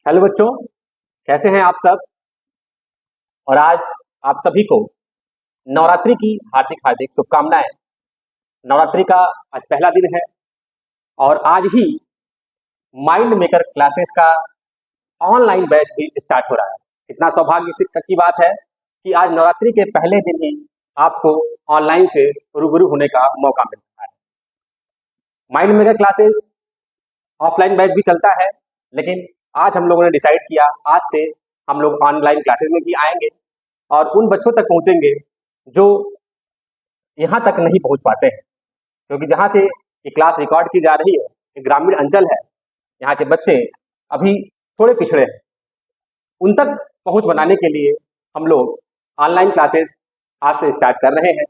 Hello बच्चों, कैसे हैं आप सब। और आज आप सभी को नवरात्रि की हार्दिक हार्दिक शुभकामनाएं। नवरात्रि का आज पहला दिन है और आज ही माइंड मेकर क्लासेस का ऑनलाइन बैच भी स्टार्ट हो रहा है। कितना सौभाग्य की बात है कि आज नवरात्रि के पहले दिन ही आपको ऑनलाइन से रूबरू होने का मौका मिल रहा है। Mind maker classes offline batch भी चलता है, लेकिन आज हम लोगों ने डिसाइड किया आज से हम लोग ऑनलाइन क्लासेस में भी आएंगे और उन बच्चों तक पहुंचेंगे जो यहाँ तक नहीं पहुंच पाते हैं, क्योंकि जहाँ से ये क्लास रिकॉर्ड की जा रही है ये ग्रामीण अंचल है। यहाँ के बच्चे अभी थोड़े पिछड़े हैं। उन तक पहुंच बनाने के लिए हम लोग ऑनलाइन क्लासेस आज से स्टार्ट कर रहे हैं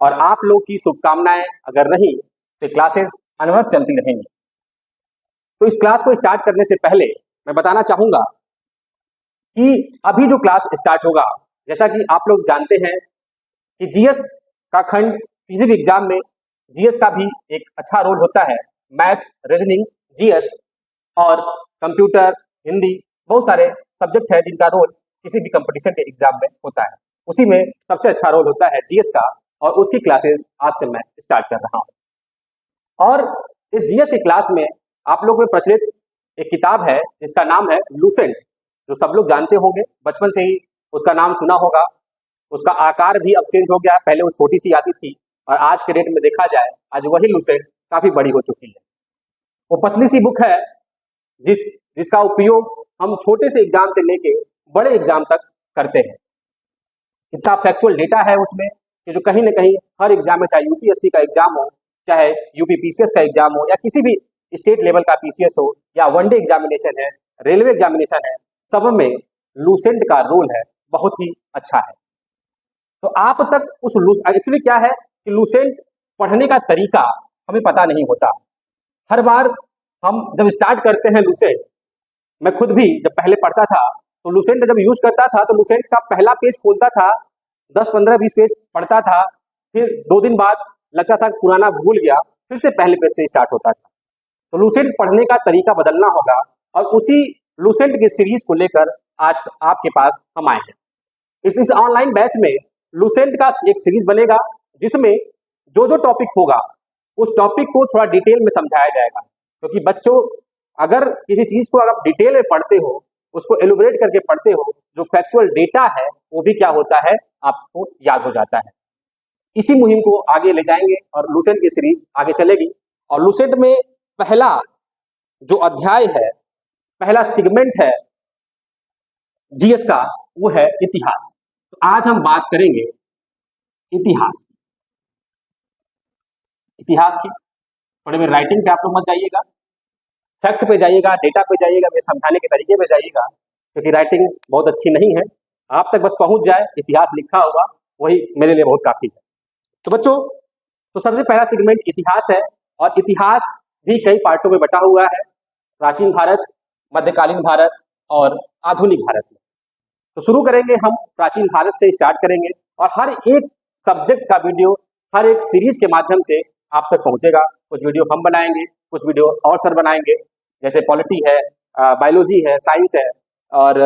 और आप लोग की शुभकामनाएं अगर रही तो क्लासेस अनवरत चलती रहेंगी। तो इस क्लास को स्टार्ट करने से पहले मैं बताना चाहूंगा कि अभी जो क्लास स्टार्ट होगा, जैसा कि आप लोग जानते हैं कि जीएस का खंड किसी भी एग्जाम में जीएस का भी एक अच्छा रोल होता है। मैथ, रीजनिंग, जीएस और कंप्यूटर, हिंदी, बहुत सारे सब्जेक्ट है जिनका रोल किसी भी कंपटीशन के एग्जाम में होता है। उसी में सबसे अच्छा रोल होता है जीएस का और उसकी क्लासेस आज से मैं स्टार्ट कर रहा हूँ। और इस जीएस की क्लास में आप लोग में प्रचलित एक किताब है जिसका नाम है लूसेंट, जो सब लोग जानते होंगे, बचपन से ही उसका नाम सुना होगा। उसका आकार भी अब चेंज हो गया है, पहले वो छोटी सी आती थी और आज के डेट में देखा जाए आज वही लूसेंट काफी बड़ी हो चुकी है। वो पतली सी बुक है जिसका उपयोग हम छोटे से एग्जाम से लेके बड़े एग्जाम तक करते हैं। इतना फैक्चुअल डेटा है उसमें कि जो कहीं ना कहीं हर एग्जाम में, चाहे यूपीएससी का एग्जाम हो, चाहे यूपीपीसीएस का एग्जाम हो, या किसी भी स्टेट लेवल का पीसीएस हो, या वनडे एग्जामिनेशन है, रेलवे एग्जामिनेशन है, सब में लूसेंट का रोल है बहुत ही अच्छा है। तो आप तक उस एक्चुअली क्या है कि लूसेंट पढ़ने का तरीका हमें पता नहीं होता। हर बार हम जब स्टार्ट करते हैं लूसेंट, मैं खुद भी जब पहले पढ़ता था तो लूसेंट जब यूज करता था तो लूसेंट का पहला पेज खोलता था, 10 15 20 पेज पढ़ता था, फिर 2 दिन बाद लगता था पुराना भूल गया, फिर से पहले पेज से स्टार्ट होता था। तो लूसेंट पढ़ने का तरीका बदलना होगा और उसी लूसेंट की सीरीज को लेकर आज आपके पास हम आए हैं। इस ऑनलाइन बैच में लूसेंट का एक सीरीज बनेगा जिसमें जो जो टॉपिक होगा उस टॉपिक को थोड़ा डिटेल में समझाया जाएगा, क्योंकि बच्चों अगर किसी चीज को अगर डिटेल में पढ़ते हो, उसको एलुबरेट करके पढ़ते हो, जो फैक्चुअल डेटा है वो भी क्या होता है आपको याद हो जाता है। इसी मुहिम को आगे ले जाएंगे और लूसेंट की सीरीज आगे चलेगी। और लूसेंट में पहला जो अध्याय है, पहला सेगमेंट है जीएस का, वो है इतिहास। तो आज हम बात करेंगे इतिहास की। थोड़े में राइटिंग पे आप लोग मत जाइएगा, फैक्ट पे जाइएगा, डेटा पे जाइएगा, मेरे समझाने के तरीके पे जाइएगा, क्योंकि राइटिंग बहुत अच्छी नहीं है। आप तक बस पहुंच जाए इतिहास लिखा हुआ, वही मेरे लिए बहुत काफी है। तो बच्चों, तो सबसे पहला सेगमेंट इतिहास है और इतिहास भी कई पार्टों में बटा हुआ है, प्राचीन भारत, मध्यकालीन भारत और आधुनिक भारत में। तो शुरू करेंगे हम प्राचीन भारत से स्टार्ट करेंगे और हर एक सब्जेक्ट का वीडियो हर एक सीरीज के माध्यम से आप तक पहुंचेगा। कुछ वीडियो हम बनाएंगे, कुछ वीडियो और सर बनाएंगे, जैसे पॉलिटी है, बायोलॉजी है, साइंस है और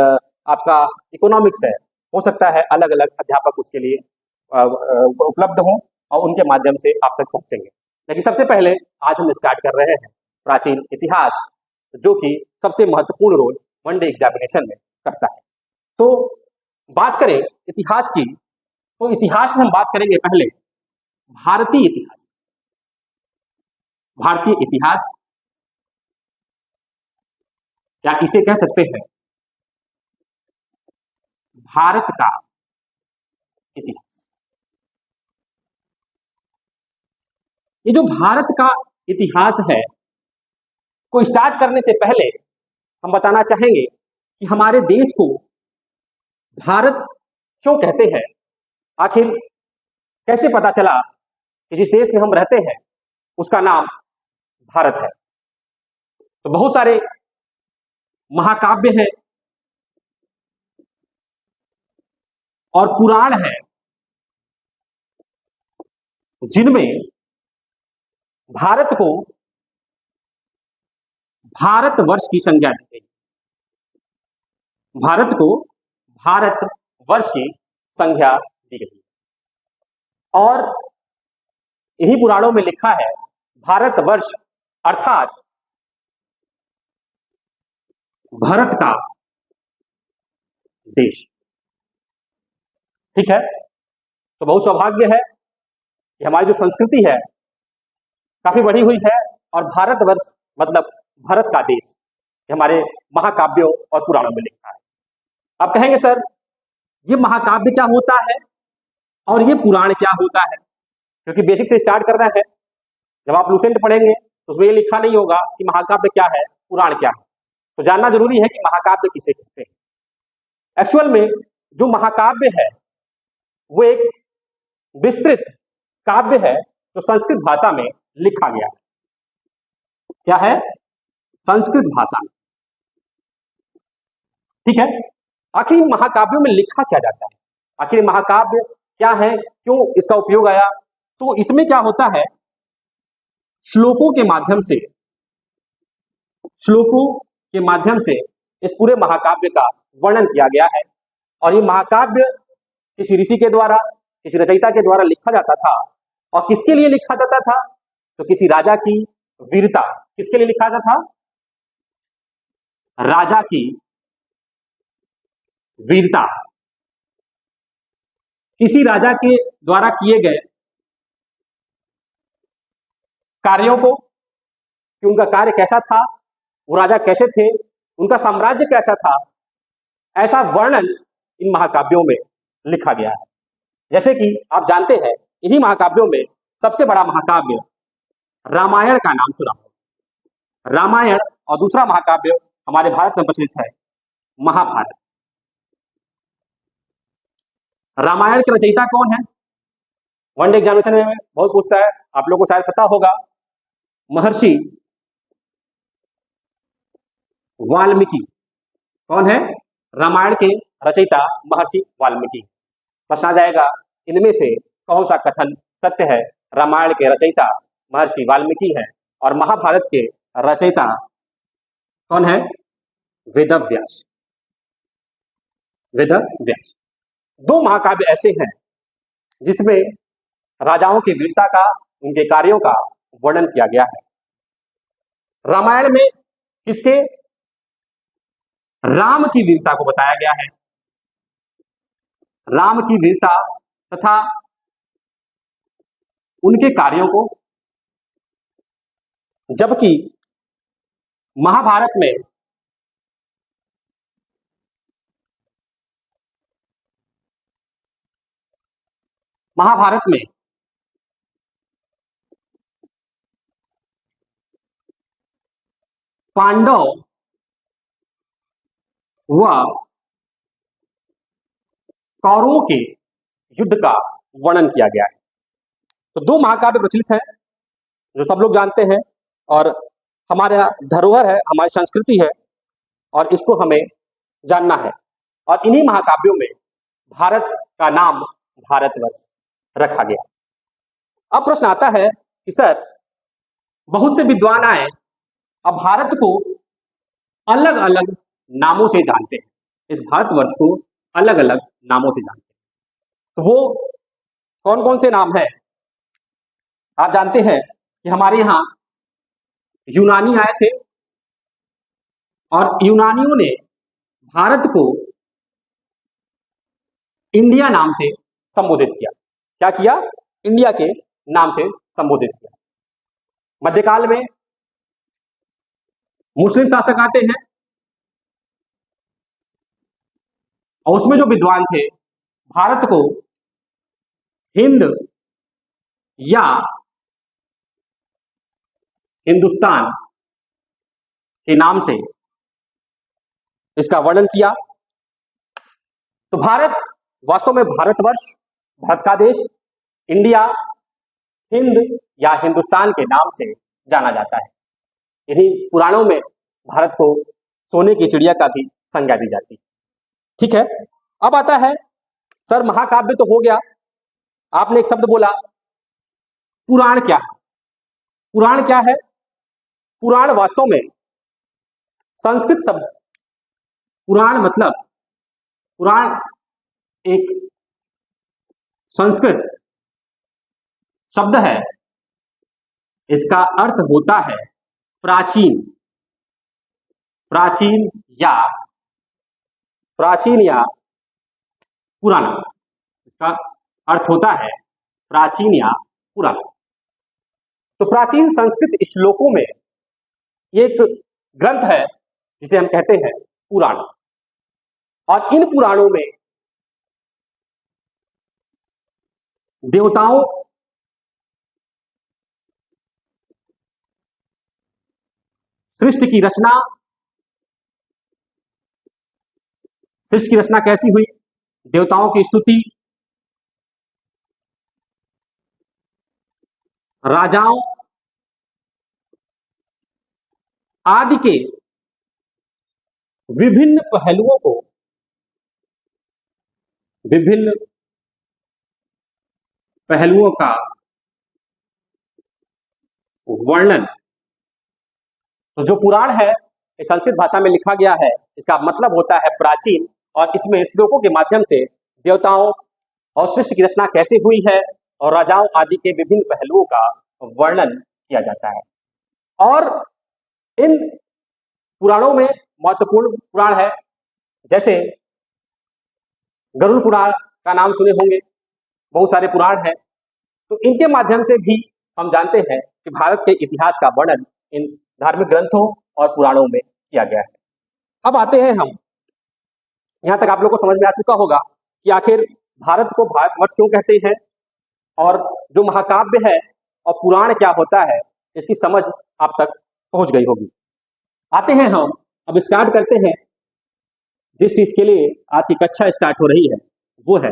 आपका इकोनॉमिक्स है। हो सकता है अलग अलग अध्यापक उसके लिए उपलब्ध हों और उनके माध्यम से आप तक पहुंचेंगे। लेकिन सबसे पहले आज हम स्टार्ट कर रहे हैं प्राचीन इतिहास, जो कि सबसे महत्वपूर्ण रोल वनडे एग्जामिनेशन में करता है। तो बात करें इतिहास की, तो इतिहास में हम बात करेंगे पहले भारतीय इतिहास। भारतीय इतिहास या इसे कह सकते हैं भारत का इतिहास। ये जो भारत का इतिहास है को स्टार्ट करने से पहले हम बताना चाहेंगे कि हमारे देश को भारत क्यों कहते हैं। आखिर कैसे पता चला कि जिस देश में हम रहते हैं उसका नाम भारत है। तो बहुत सारे महाकाव्य हैं और पुराण है जिनमें भारत को भारतवर्ष की संज्ञा दी गई। भारत को भारत वर्ष की संज्ञा दी गई और इन्हीं पुराणों में लिखा है भारतवर्ष अर्थात भारत का देश। ठीक है, तो बहुत सौभाग्य है कि हमारी जो संस्कृति है काफी बढ़ी हुई है और भारतवर्ष मतलब भारत का देश हमारे महाकाव्यों और पुराणों में लिखा है। आप कहेंगे सर ये महाकाव्य क्या होता है और ये पुराण क्या होता है, क्योंकि बेसिक से स्टार्ट करना है। जब आप लूसेंट पढ़ेंगे तो उसमें ये लिखा नहीं होगा कि महाकाव्य क्या है पुराण क्या है, तो जानना जरूरी है कि महाकाव्य किसे कहते हैं। एक्चुअल में जो महाकाव्य है वो एक विस्तृत काव्य है जो संस्कृत भाषा में लिखा गया है। क्या है? संस्कृत भाषा में। ठीक है, आखिर महाकाव्यों में लिखा क्या जाता है, आखिर महाकाव्य क्या है, क्यों इसका उपयोग आया? तो इसमें क्या होता है, श्लोकों के माध्यम से इस पूरे महाकाव्य का वर्णन किया गया है और ये महाकाव्य किसी ऋषि के द्वारा, किसी रचयिता के द्वारा लिखा जाता था। और किसके लिए लिखा जाता था? तो किसी राजा की वीरता, किसके लिए लिखा जाता था? राजा की वीरता, किसी राजा के द्वारा किए गए कार्यों को, कि उनका कार्य कैसा था, वो राजा कैसे थे, उनका साम्राज्य कैसा था, ऐसा वर्णन इन महाकाव्यों में लिखा गया है। जैसे कि आप जानते हैं इन्हीं महाकाव्यों में सबसे बड़ा महाकाव्य रामायण का नाम सुना हो। रामायण और दूसरा महाकाव्य हमारे भारत में प्रचलित है महाभारत। रामायण के रचयिता कौन है? वन डे एग्जामिनेशन में बहुत पूछता है, आप लोगों को शायद पता होगा, महर्षि वाल्मीकि। कौन है? रामायण के रचयिता महर्षि वाल्मीकि। प्रश्न आ जाएगा इनमें से कौन सा कथन सत्य है? रामायण के रचयिता महर्षि वाल्मीकि है और महाभारत के रचयिता कौन है? वेदव्यास। वेदव्यास। दो महाकाव्य ऐसे हैं जिसमें राजाओं की वीरता का, उनके कार्यों का वर्णन किया गया है। रामायण में किसके? राम की वीरता को बताया गया है, राम की वीरता तथा उनके कार्यों को, जबकि महाभारत में पांडव व कौरवों के युद्ध का वर्णन किया गया है। तो दो महाकाव्य प्रचलित हैं जो सब लोग जानते हैं और हमारा धरोहर है, हमारी संस्कृति है और इसको हमें जानना है। और इन्हीं महाकाव्यों में भारत का नाम भारतवर्ष रखा गया। अब प्रश्न आता है कि सर बहुत से विद्वान आए अब भारत को अलग अलग नामों से जानते हैं, इस भारतवर्ष को अलग अलग नामों से जानते हैं, तो वो कौन कौन से नाम है? आप जानते हैं कि हमारे यहाँ यूनानी आए थे और यूनानियों ने भारत को इंडिया नाम से संबोधित किया। क्या किया? इंडिया के नाम से संबोधित किया। मध्यकाल में मुस्लिम शासक आते हैं और उसमें जो विद्वान थे भारत को हिंद या हिंदुस्तान के नाम से इसका वर्णन किया। तो भारत वास्तव में भारतवर्ष, भारत का देश, इंडिया, हिंद या हिंदुस्तान के नाम से जाना जाता है। इन्हीं पुराणों में भारत को सोने की चिड़िया का भी संज्ञा दी जाती है। ठीक है, अब आता है सर महाकाव्य तो हो गया, आपने एक शब्द बोला पुराण क्या है? पुराण क्या है? पुराण वास्तव में संस्कृत शब्द पुराण मतलब, पुराण एक संस्कृत शब्द है, इसका अर्थ होता है प्राचीन, प्राचीन या प्राचीन या पुराना। इसका अर्थ होता है प्राचीन या पुराना। तो प्राचीन संस्कृत श्लोकों में एक ग्रंथ है जिसे हम कहते हैं पुराण, और इन पुराणों में देवताओं, सृष्टि की रचना, सृष्टि की रचना कैसी हुई, देवताओं की स्तुति, राजाओं आदि के विभिन्न पहलुओं को, विभिन्न पहलुओं का वर्णन। तो जो पुराण है ये संस्कृत भाषा में लिखा गया है, इसका मतलब होता है प्राचीन, और इसमें श्लोकों के माध्यम से देवताओं और सृष्टि की रचना कैसे हुई है और राजाओं आदि के विभिन्न पहलुओं का वर्णन किया जाता है। और इन पुराणों में महत्वपूर्ण पुराण है, जैसे गरुड़ पुराण का नाम सुने होंगे, बहुत सारे पुराण हैं। तो इनके माध्यम से भी हम जानते हैं कि भारत के इतिहास का वर्णन इन धार्मिक ग्रंथों और पुराणों में किया गया है। अब आते हैं हम, यहां तक आप लोग को समझ में आ चुका होगा कि आखिर भारत को भारतवर्ष क्यों कहते हैं, और जो महाकाव्य है और पुराण क्या होता है, इसकी समझ आप तक पहुंच गई होगी। आते हैं हम, अब स्टार्ट करते हैं जिस चीज के लिए आज की कक्षा स्टार्ट हो रही है, वो है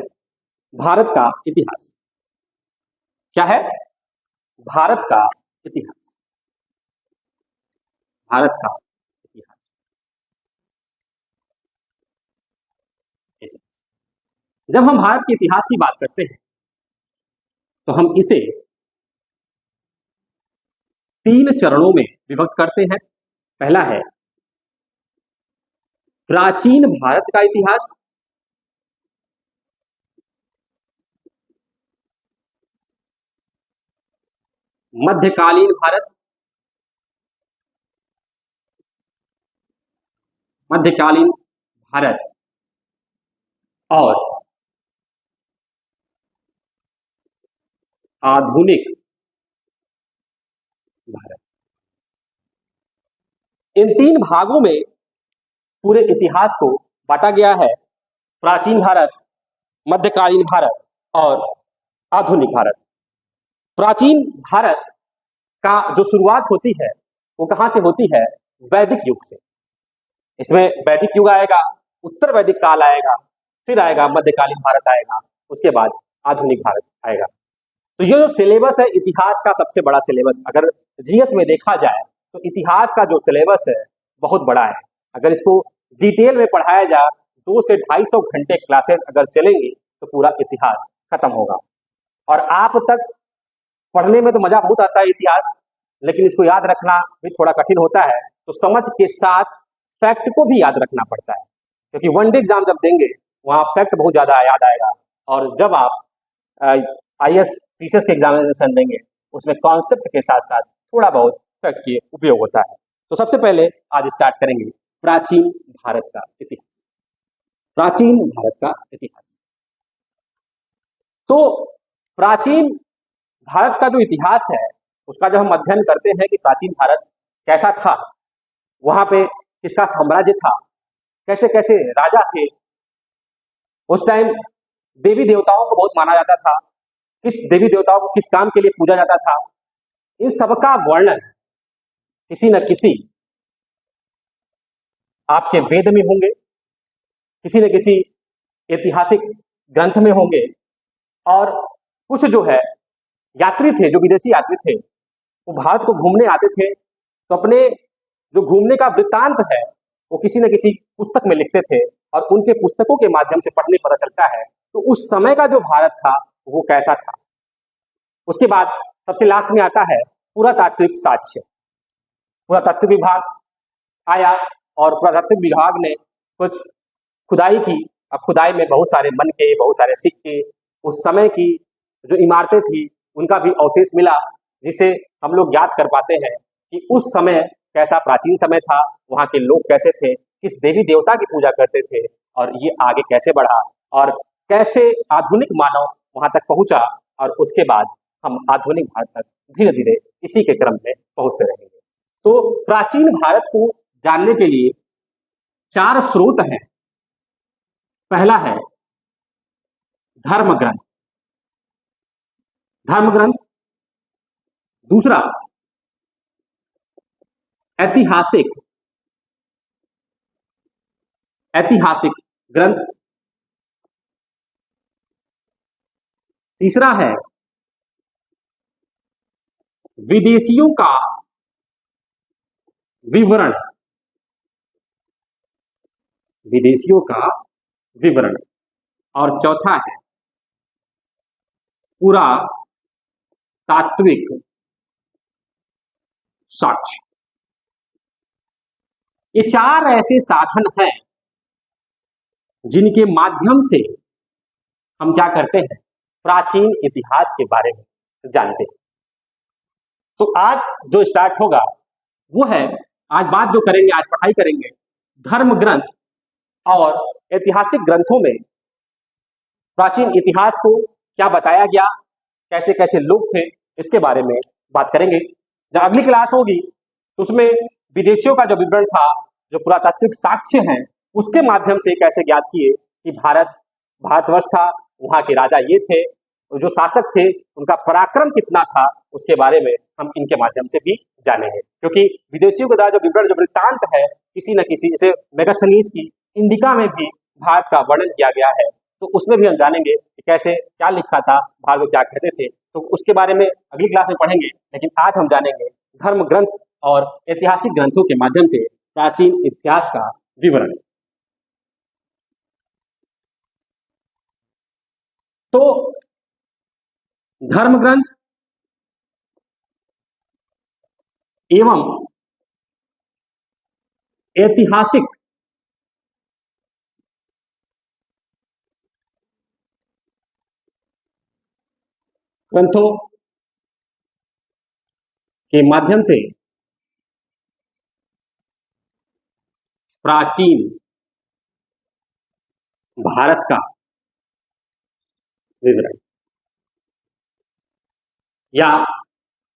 भारत का इतिहास। क्या है? भारत का इतिहास। भारत का इतिहास। जब हम भारत के इतिहास की बात करते हैं तो हम इसे 3 चरणों में विभक्त करते हैं। पहला है प्राचीन भारत का इतिहास, मध्यकालीन भारत, मध्यकालीन भारत और आधुनिक भारत। इन 3 भागों में पूरे इतिहास को बांटा गया है, प्राचीन भारत, मध्यकालीन भारत और आधुनिक भारत। प्राचीन भारत का जो शुरुआत होती है वो कहां से होती है? वैदिक युग से। इसमें वैदिक युग आएगा, उत्तर वैदिक काल आएगा, फिर आएगा मध्यकालीन भारत आएगा, उसके बाद आधुनिक भारत आएगा। तो ये जो सिलेबस है इतिहास का, सबसे बड़ा सिलेबस अगर जीएस में देखा जाए तो इतिहास का जो सिलेबस है बहुत बड़ा है। अगर इसको डिटेल में पढ़ाया जाए 200 से 250 घंटे क्लासेस अगर चलेंगे तो पूरा इतिहास खत्म होगा। और आप तक पढ़ने में तो मजा बहुत आता है इतिहास, लेकिन इसको याद रखना भी थोड़ा कठिन होता है। तो समझ के साथ फैक्ट को भी याद रखना पड़ता है, क्योंकि वन डे एग्जाम जब देंगे वहाँ फैक्ट बहुत ज़्यादा याद आएगा, और जब आप आईएएस पीसीएस के एग्जामिनेशन देंगे उसमें कॉन्सेप्ट के साथ साथ थोड़ा बहुत फैक्ट के उपयोग होता है। तो सबसे पहले आज स्टार्ट करेंगे प्राचीन भारत का इतिहास। प्राचीन भारत का इतिहास। तो प्राचीन भारत का जो इतिहास है उसका जब हम अध्ययन करते हैं कि प्राचीन भारत कैसा था, वहां पे किसका साम्राज्य था, कैसे कैसे राजा थे, उस टाइम देवी देवताओं को बहुत माना जाता था, किस देवी देवताओं को किस काम के लिए पूजा जाता था, इन सबका वर्णन किसी न किसी आपके वेद में होंगे, किसी न किसी ऐतिहासिक ग्रंथ में होंगे। और कुछ जो है यात्री थे, जो विदेशी यात्री थे, वो भारत को घूमने आते थे, तो अपने जो घूमने का वृत्तांत है वो किसी न किसी पुस्तक में लिखते थे, और उनके पुस्तकों के माध्यम से पढ़ने पता चलता है तो उस समय का जो भारत था वो कैसा था। उसके बाद सबसे लास्ट में आता है पुरातात्विक साक्ष्य। पुरातात्विक विभाग आया और पुरातात्विक विभाग ने कुछ खुदाई की। अब खुदाई में बहुत सारे मन के, बहुत सारे सिक्के, उस समय की जो इमारतें थी उनका भी अवशेष मिला, जिसे हम लोग याद कर पाते हैं कि उस समय कैसा प्राचीन समय था, वहाँ के लोग कैसे थे, किस देवी देवता की पूजा करते थे, और ये आगे कैसे बढ़ा और कैसे आधुनिक मानव वहाँ तक पहुँचा, और उसके बाद हम आधुनिक भारत तक धीरे धीरे इसी के क्रम में पहुँचते रहेंगे। तो प्राचीन भारत को जानने के लिए 4 स्रोत हैं। पहला है धर्म ग्रंथ, धर्म ग्रंथ। दूसरा ऐतिहासिक, ऐतिहासिक ग्रंथ। तीसरा है विदेशियों का विवरण, विदेशियों का विवरण। और चौथा है पूरा तात्विक साक्ष्य। ये 4 ऐसे साधन हैं जिनके माध्यम से हम क्या करते हैं, प्राचीन इतिहास के बारे में जानते हैं। तो आज जो स्टार्ट होगा वो है, आज बात जो करेंगे, आज पढ़ाई करेंगे धर्म ग्रंथ और ऐतिहासिक ग्रंथों में प्राचीन इतिहास को क्या बताया गया, कैसे कैसे लोग थे, इसके बारे में बात करेंगे। जब अगली क्लास होगी तो उसमें विदेशियों का जो विवरण था, जो पुरातात्विक साक्ष्य हैं, उसके माध्यम से कैसे ज्ञात किए कि भारतवर्ष था, वहाँ के राजा ये थे, जो शासक थे उनका पराक्रम कितना था, उसके बारे में हम इनके माध्यम से भी जानेंगे। क्योंकि विदेशियों के द्वारा जो विवरण, जो वृत्तांत है, किसी न किसी, जैसे मेगास्थनीज की इंडिका में भी भारत का वर्णन किया गया है, तो उसमें भी हम जानेंगे कि कैसे क्या लिखा था, भारत को क्या कहते थे, तो उसके बारे में अगली क्लास में पढ़ेंगे। लेकिन आज हम जानेंगे धर्म ग्रंथ और ऐतिहासिक ग्रंथों के माध्यम से प्राचीन इतिहास का विवरण। तो धर्म ग्रंथ एवं ऐतिहासिक ग्रंथों के माध्यम से प्राचीन भारत का विवरण, या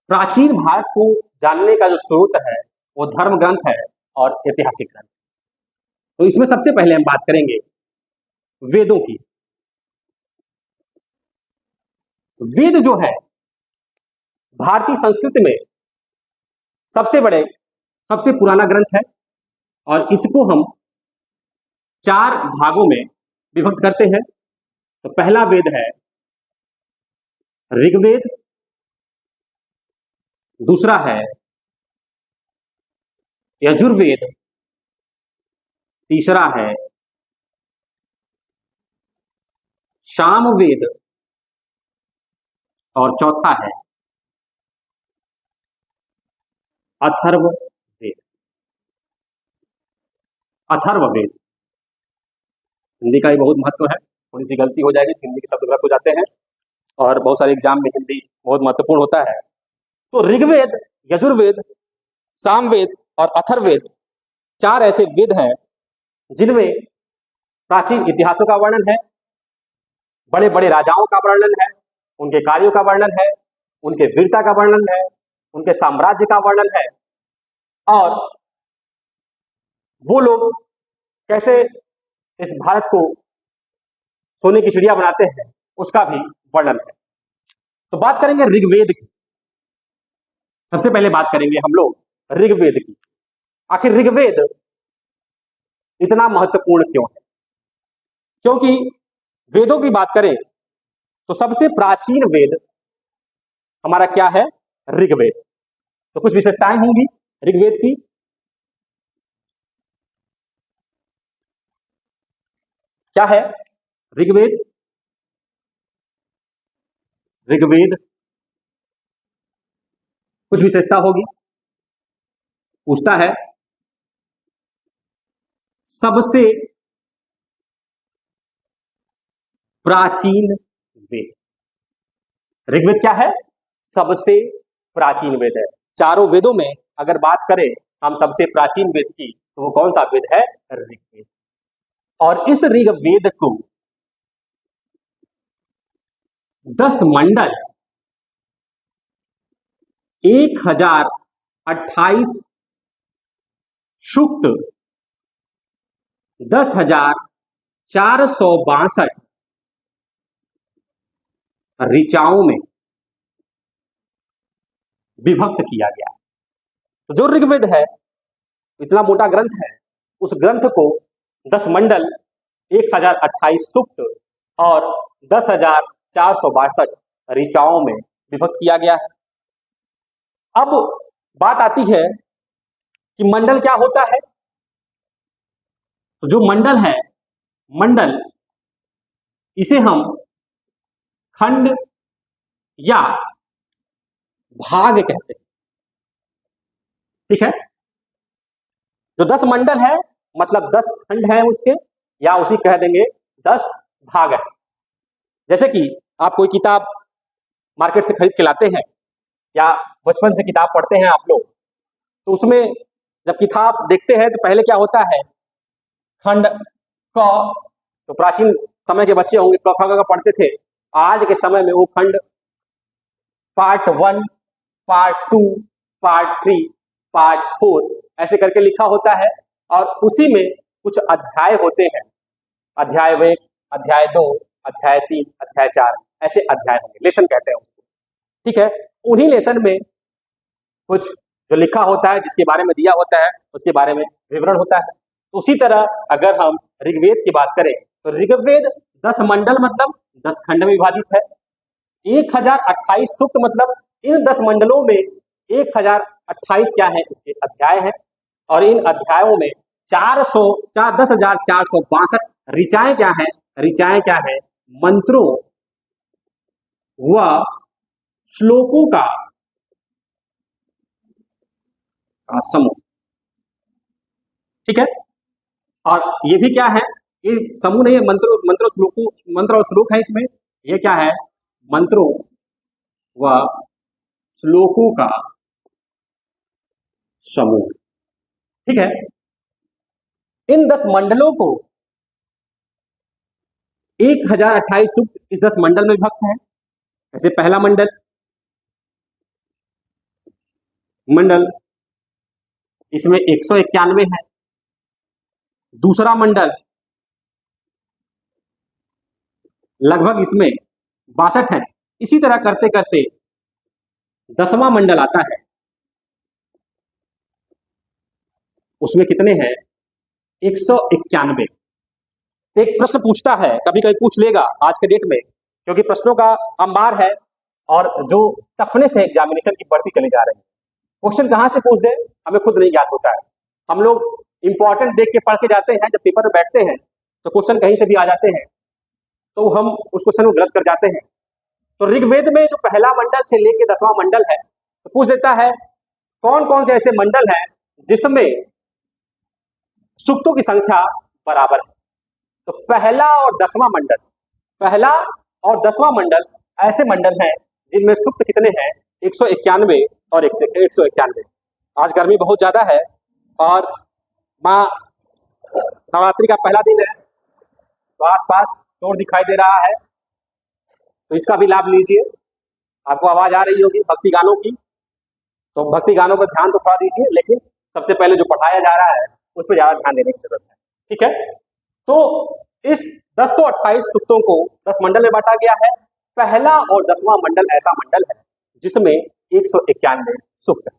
प्राचीन भारत को जानने का जो स्रोत है वो धर्म ग्रंथ है और ऐतिहासिक ग्रंथ। तो इसमें सबसे पहले हम बात करेंगे वेदों की। वेद जो है भारतीय संस्कृति में सबसे बड़े, सबसे पुराना ग्रंथ है, और इसको हम 4 भागों में विभक्त करते हैं। तो पहला वेद है ऋग्वेद, दूसरा है यजुर्वेद, तीसरा है सामवेद, और चौथा है अथर्ववेद। अथर्ववेद, हिंदी का भी बहुत महत्व है, थोड़ी सी गलती हो जाएगी, हिंदी के शब्द गलत हो जाते हैं, और बहुत सारे एग्जाम में हिंदी बहुत महत्वपूर्ण होता है। तो ऋग्वेद, यजुर्वेद, सामवेद और अथर्ववेद 4 ऐसे वेद हैं जिनमें प्राचीन इतिहासों का वर्णन है, बड़े बड़े राजाओं का वर्णन है, उनके कार्यों का वर्णन है, उनके वीरता का वर्णन है, उनके साम्राज्य का वर्णन है, और वो लोग कैसे इस भारत को सोने की चिड़िया बनाते हैं, उसका भी वर्णन है। तो बात करेंगे ऋग्वेद की। सबसे पहले बात करेंगे हम लोग ऋग्वेद की। आखिर ऋग्वेद इतना महत्वपूर्ण क्यों है? क्योंकि वेदों की बात करें तो सबसे प्राचीन वेद हमारा क्या है? ऋग्वेद। तो कुछ विशेषताएं होंगी ऋग्वेद की। क्या है ऋग्वेद? ऋग्वेद कुछ विशेषता होगी। पूछता है सबसे प्राचीन वेद। ऋग्वेद क्या है? सबसे प्राचीन वेद है। चारों वेदों में अगर बात करें हम सबसे प्राचीन वेद की, तो वो कौन सा वेद है? ऋग्वेद। और इस ऋग्वेद को 10 मंडल, 1028 सूक्त, 10,462 ऋचाओं में विभक्त किया गया। तो जो ऋग्वेद है, इतना मोटा ग्रंथ है, उस ग्रंथ को 10 मंडल, 1028 सूक्त और 10,462 ऋचाओं में विभक्त किया गया है। अब बात आती है कि मंडल क्या होता है। तो जो मंडल है, मंडल इसे हम खंड या भाग कहते हैं। ठीक है, जो 10 मंडल है मतलब 10 खंड है उसके, या उसी कह देंगे 10 भाग है। जैसे कि आप कोई किताब मार्केट से खरीद के लाते हैं या बचपन से किताब पढ़ते हैं आप लोग, तो उसमें जब किताब देखते हैं तो पहले क्या होता है? खंड क, तो प्राचीन समय के बच्चे होंगे क ख ग पढ़ते थे। आज के समय में वो खंड पार्ट 1, पार्ट 2, पार्ट 3, पार्ट 4 ऐसे करके लिखा होता है, और उसी में कुछ अध्याय होते हैं। अध्याय 1, अध्याय 2, अध्याय 3, अध्याय 4 ऐसे अध्याय होंगे, लेसन कहते हैं उसको। ठीक है, उन्हीं लेसन में कुछ जो लिखा होता है, जिसके बारे में दिया होता है, उसके बारे में विवरण होता है। तो उसी तरह अगर हम ऋग्वेद की बात करें तो ऋग्वेद 10 मंडल मतलब 10 खंड में विभाजित है। 1028 सूक्त मतलब इन 10 मंडलों में 1028 क्या है? इसके अध्याय हैं, और इन अध्यायों में 10,462 ऋचाएं क्या है? ऋचाएं क्या है? मंत्रों व श्लोकों का समूह। ठीक है, और ये भी क्या है? ये समूह नहीं है, मंत्र और श्लोक है इसमें। ये क्या है? मंत्रों व श्लोकों का समूह। ठीक है, इन 10 मंडलों को 1028 सूक्त इस 10 मंडल में विभक्त है। ऐसे पहला मंडल इसमें 191 है। दूसरा मंडल लगभग इसमें 62 है। इसी तरह करते करते 10वां मंडल आता है, उसमें कितने हैं? 191। एक प्रश्न पूछता है, कभी कभी पूछ लेगा आज के डेट में, क्योंकि प्रश्नों का अंबार है और जो टफनेस है एग्जामिनेशन की बढ़ती चली जा रही है। क्वेश्चन कहां से पूछ दे हमें खुद नहीं ज्ञात होता है। हम लोग इंपॉर्टेंट देख के पढ़ के जाते हैं, जब पेपर में बैठते हैं तो क्वेश्चन कहीं से भी आ जाते हैं, तो हम उस क्वेश्चन को गलत कर जाते हैं। तो ऋग्वेद में जो पहला मंडल से लेके 10वां मंडल है, तो पूछ देता है कौन कौन से ऐसे मंडल हैं जिसमें सूक्तों की संख्या बराबर है। तो पहला और 10वां मंडल ऐसे मंडल हैं जिनमें सूक्त कितने हैं? 191 और 191। आज गर्मी बहुत ज्यादा है और माँ नवरात्रि का पहला दिन है, तो आसपास शोर दिखाई दे रहा है, तो इसका भी लाभ लीजिए। आपको आवाज आ रही होगी भक्ति गानों की, तो भक्ति गानों पर ध्यान तो थोड़ा दीजिए, लेकिन सबसे पहले जो पढ़ाया जा रहा है उस पर ज्यादा ध्यान देने की जरूरत है। ठीक है, तो इस 1028 सूक्तों को 10 मंडल में बांटा गया है। पहला और 10वां मंडल ऐसा मंडल है जिसमें 191 सूक्त है।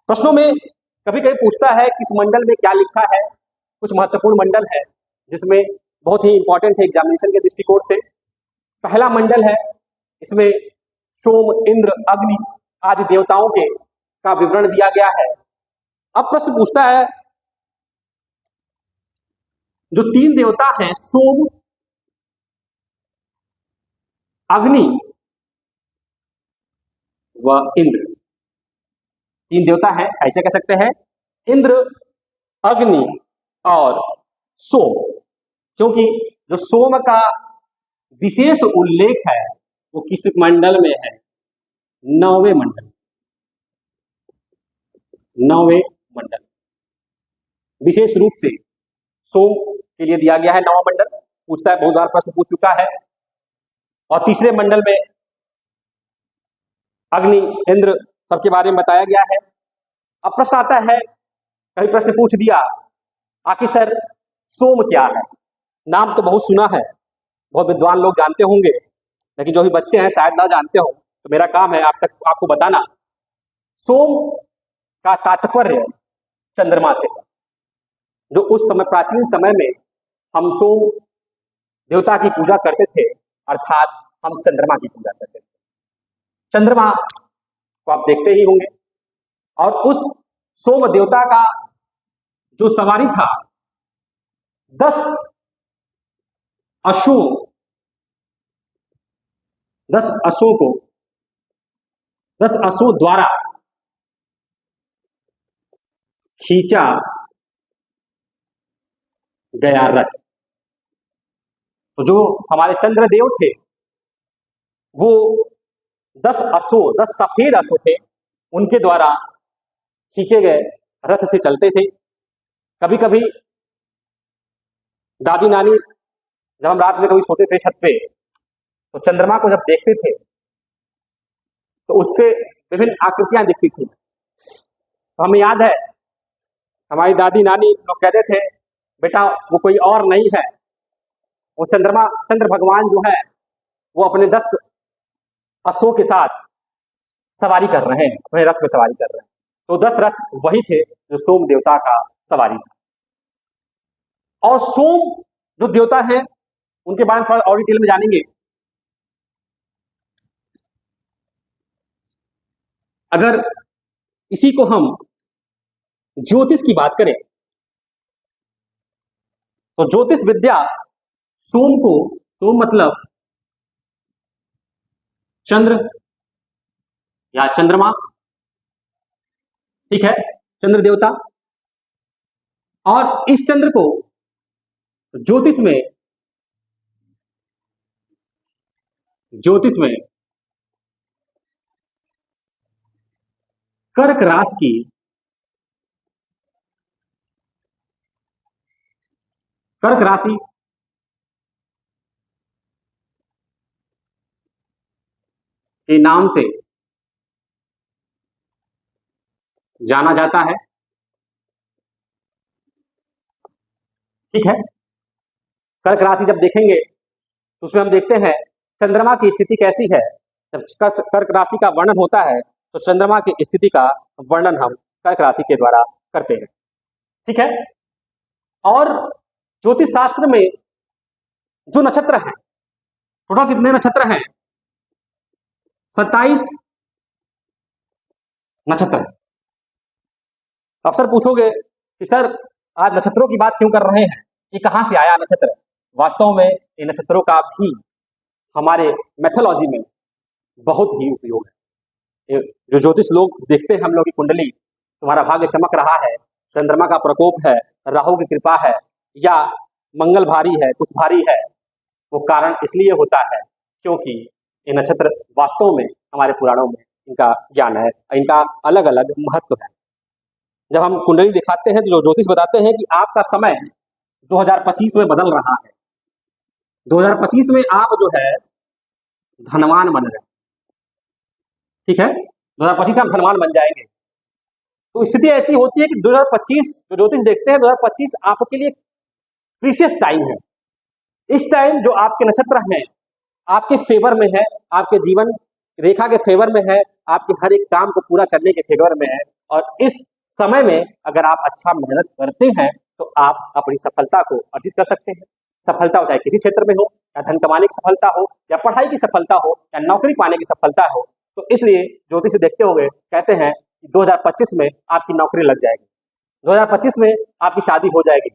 प्रश्नों में कभी कभी पूछता है कि इस मंडल में क्या लिखा है। कुछ महत्वपूर्ण मंडल है जिसमें बहुत ही इंपॉर्टेंट है एग्जामिनेशन के दृष्टिकोण से। पहला मंडल है, इसमें सोम, इंद्र, अग्नि आदि देवताओं के का विवरण दिया गया है। अब प्रश्न पूछता है, जो 3 देवता हैं सोम, अग्नि व इंद्र, 3 देवता हैं, ऐसे कह सकते हैं इंद्र, अग्नि और सोम, क्योंकि जो सोम का विशेष उल्लेख है वो किस मंडल में है? 9वें मंडल। 9वें मंडल विशेष रूप से सोम के लिए दिया गया है। 9वां मंडल पूछता है, बहुत बार प्रश्न पूछ चुका है। और तीसरे मंडल में अग्नि, इंद्र सबके बारे में बताया गया है। अब प्रश्न आता है, कभी प्रश्न पूछ दिया आखिर सर सोम क्या है? नाम तो बहुत सुना है, बहुत विद्वान लोग जानते होंगे, लेकिन जो भी बच्चे हैं शायद ना जानते हो, तो मेरा काम है आपको बताना। सोम का तात्पर्य चंद्रमा से है। जो उस समय प्राचीन समय में हम सोम देवता की पूजा करते थे, अर्थात हम चंद्रमा की पूजा करते थे। चंद्रमा को आप देखते ही होंगे, और उस सोम देवता का जो सवारी था 10 अश्वों 10 अश्वों को 10 अश्वों द्वारा खींचा गया रथ। तो जो हमारे चंद्रदेव थे वो 10 अश्वों 10 सफेद अश्व थे, उनके द्वारा खींचे गए रथ से चलते थे। कभी कभी दादी नानी जब हम रात में कभी सोते थे छत पे, तो चंद्रमा को जब देखते थे तो उस पे विभिन्न आकृतियां दिखती थी। तो हमें याद है हमारी दादी नानी लोग कहते थे, बेटा वो कोई और नहीं है, वो चंद्र भगवान जो है वो अपने 10 अश्वों के साथ सवारी कर रहे हैं, अपने रथ में सवारी कर रहे हैं। तो 10 रथ वही थे जो सोम देवता का सवारी था। और सोम जो देवता है उनके बारे में थोड़ा और डिटेल में जानेंगे। अगर इसी को हम ज्योतिष की बात करें तो ज्योतिष विद्या सोम मतलब चंद्र या चंद्रमा, ठीक है, चंद्र देवता। और इस चंद्र को ज्योतिष में कर्क राशि के नाम से जाना जाता है, ठीक है। कर्क राशि जब देखेंगे तो उसमें हम देखते हैं चंद्रमा की स्थिति कैसी है। जब कर्क राशि का वर्णन होता है तो चंद्रमा की स्थिति का वर्णन हम कर्क राशि के द्वारा करते हैं, ठीक है। और ज्योतिष शास्त्र में जो नक्षत्र हैं, टोटल कितने नक्षत्र हैं? 27 नक्षत्र। अक्सर पूछोगे कि सर आज नक्षत्रों की बात क्यों कर रहे हैं, ये कहां से आया नक्षत्र? वास्तव में इन नक्षत्रों का भी हमारे मैथोलॉजी में बहुत ही उपयोग है। जो ज्योतिष लोग देखते हैं हम लोग की कुंडली, तुम्हारा भाग्य चमक रहा है, चंद्रमा का प्रकोप है, राहु की कृपा है, या मंगल भारी है, कुछ भारी है, वो कारण इसलिए होता है क्योंकि ये नक्षत्र वास्तव में हमारे पुराणों में इनका ज्ञान है, इनका अलग अलग महत्व है। जब हम कुंडली दिखाते हैं तो जो ज्योतिष बताते हैं कि आपका समय 2025 में बदल रहा है, 2025 में आप जो है धनवान बन रहे हैं, ठीक है, 2025 में आप धनवान बन जाएंगे। तो स्थिति ऐसी होती है कि 2025 जो ज्योतिष देखते हैं 2025 आपके लिए प्रीशियस टाइम है। इस टाइम जो आपके नक्षत्र हैं आपके फेवर में है, आपके जीवन रेखा के फेवर में है, आपके हर एक काम को पूरा करने के फेवर में है। और इस समय में अगर आप अच्छा मेहनत करते हैं तो आप अपनी सफलता को अर्जित कर सकते हैं। सफलता हो चाहे किसी क्षेत्र में हो, या धन कमाने की सफलता हो, या पढ़ाई की सफलता हो, या नौकरी पाने की सफलता हो। तो इसलिए ज्योतिष देखते हुए कहते हैं कि 2025 में आपकी नौकरी लग जाएगी, 2025 में आपकी शादी हो जाएगी,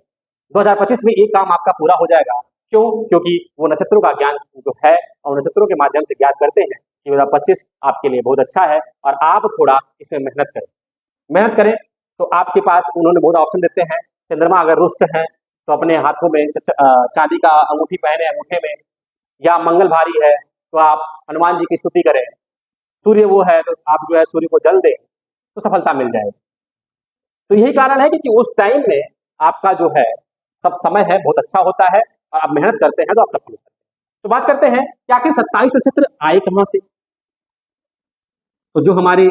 2025 में एक काम आपका पूरा हो जाएगा। क्यों? क्योंकि वो नक्षत्रों का ज्ञान जो है और नक्षत्रों के माध्यम से ज्ञात करते हैं कि 2025 आपके लिए बहुत अच्छा है और आप थोड़ा इसमें मेहनत करें तो आपके पास उन्होंने बहुत ऑप्शन देते हैं। चंद्रमा अगर रुष्ट है तो अपने हाथों में चांदी का अंगूठी पहने, अंगूठे में, या मंगल भारी है तो आप हनुमान जी की स्तुति करें, सूर्य वो है तो आप जो है सूर्य को जल दें, तो सफलता मिल जाएगी। तो यही कारण है कि उस टाइम में आपका जो है सब समय है बहुत अच्छा होता है और आप मेहनत करते हैं तो आप सफल होते हैं। तो बात करते हैं कि आखिर 27 नक्षत्र आए कहां से। तो जो हमारे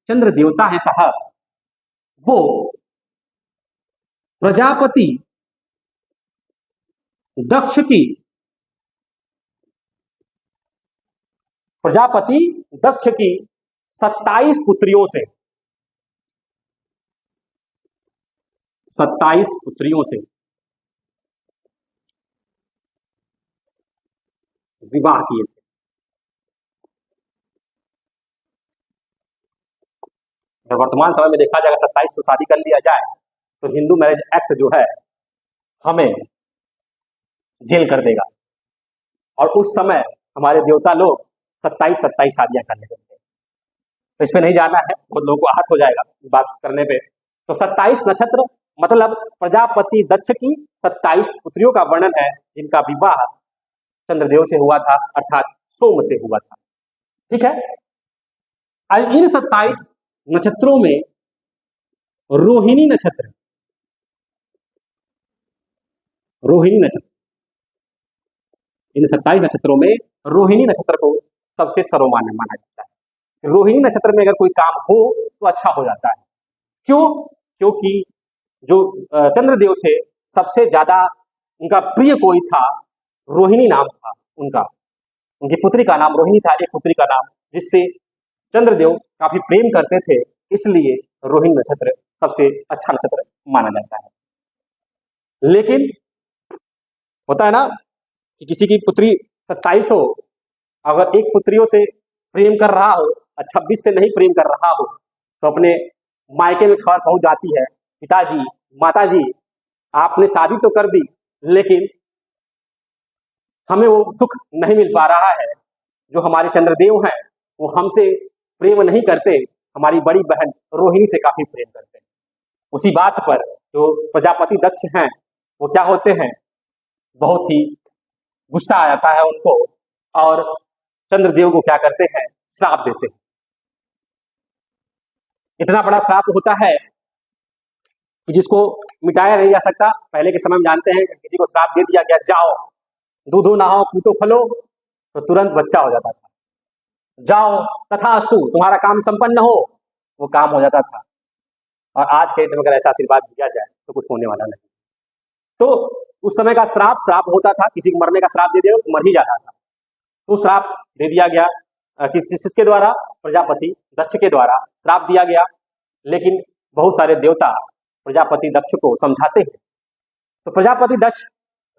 चंद्र देवता हैं साहब, वो प्रजापति दक्ष की प्रजापति दक्ष की 27 पुत्रियों से 27 पुत्रियों से विवाह किए थे। अगर वर्तमान समय में देखा जाएगा 27 से शादी कर लिया जाए तो हिंदू मैरिज एक्ट जो है हमें जेल कर देगा। और उस समय हमारे देवता लोग 27 शादियां कर लेते थे। तो इसमें नहीं जाना है, बहुत लोगों को आहत हो जाएगा बात करने पे। तो 27 नक्षत्र मतलब प्रजापति दक्ष की 27 पुत्रियों का वर्णन है जिनका विवाह चंद्रदेव से हुआ था, अर्थात सोम से हुआ था। ठीक है। इन 27 नक्षत्रों में रोहिणी नक्षत्र इन 27 नक्षत्रों में रोहिणी नक्षत्र को सबसे सर्वमान्य माना जाता है। रोहिणी नक्षत्र में अगर कोई काम हो तो अच्छा हो जाता है। क्यों? क्योंकि जो चंद्रदेव थे सबसे ज्यादा उनका प्रिय कोई था, रोहिणी नाम था उनका, उनकी पुत्री का नाम रोहिणी था, एक पुत्री का नाम, जिससे चंद्रदेव काफी प्रेम करते थे, इसलिए रोहिणी नक्षत्र सबसे अच्छा नक्षत्र माना जाता है। लेकिन होता है ना कि किसी की पुत्री 27 हो, अगर एक पुत्रियों से प्रेम कर रहा हो और 26 से नहीं प्रेम कर रहा हो तो अपने मायके में खबर पहुंच जाती है, पिताजी माताजी आपने शादी तो कर दी लेकिन हमें वो सुख नहीं मिल पा रहा है, जो हमारे चंद्रदेव हैं वो हमसे प्रेम नहीं करते, हमारी बड़ी बहन रोहिणी से काफी प्रेम करते हैं। उसी बात पर जो प्रजापति दक्ष हैं वो क्या होते हैं, बहुत ही गुस्सा आ जाता है उनको और चंद्रदेव को क्या करते हैं, श्राप देते हैं। इतना बड़ा श्राप होता है कि जिसको मिटाया नहीं जा सकता। पहले के समय में जानते हैं किसी को श्राप दे दिया गया, जाओ दूधो नहाओ पूतो फलो, तो तुरंत बच्चा हो जाता था। जाओ तथास्तु तुम्हारा काम संपन्न हो, वो काम हो जाता था। और आज के डेट में अगर ऐसा आशीर्वाद दिया जाए तो कुछ होने वाला नहीं। तो उस समय का श्राप होता था, किसी को मरने का श्राप दे दिया तो मर ही जाता था। तो श्राप दे दिया गया किसके द्वारा, प्रजापति दक्ष के द्वारा श्राप दिया गया। लेकिन बहुत सारे देवता प्रजापति दक्ष को समझाते हैं, तो प्रजापति दक्ष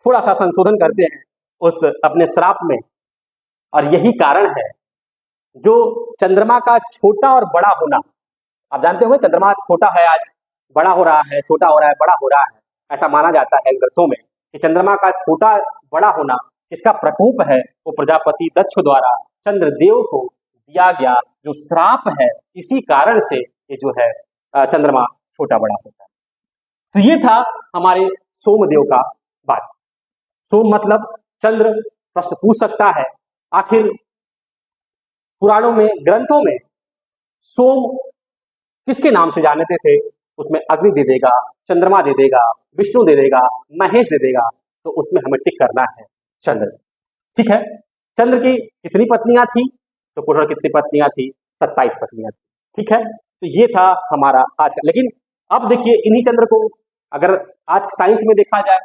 थोड़ा सा संशोधन करते हैं उस अपने श्राप में। और यही कारण है जो चंद्रमा का छोटा और बड़ा होना, आप जानते होंगे चंद्रमा छोटा है आज बड़ा हो रहा है, छोटा हो रहा है बड़ा हो रहा है, ऐसा माना जाता है ग्रंथों में कि चंद्रमा का छोटा बड़ा होना इसका प्रकोप है, वो प्रजापति दक्ष द्वारा चंद्रदेव को दिया गया जो श्राप है, इसी कारण से ये जो है चंद्रमा छोटा बड़ा होता है। तो ये था हमारे सोमदेव का बात। सोम मतलब चंद्र, प्रश्न पूछ सकता है आखिर पुराणों में ग्रंथों में सोम किसके नाम से जानते थे, उसमें अग्नि दे देगा, चंद्रमा दे देगा, विष्णु दे देगा, महेश दे देगा, तो उसमें हमें टिक करना है चंद्र। ठीक है। चंद्र की कितनी पत्नियां थी, तो टोटल कितनी पत्नियां थी, 27 पत्नियां थी। ठीक है। तो ये था हमारा आज का। लेकिन अब देखिए इन्हीं चंद्र को अगर आज साइंस में देखा जाए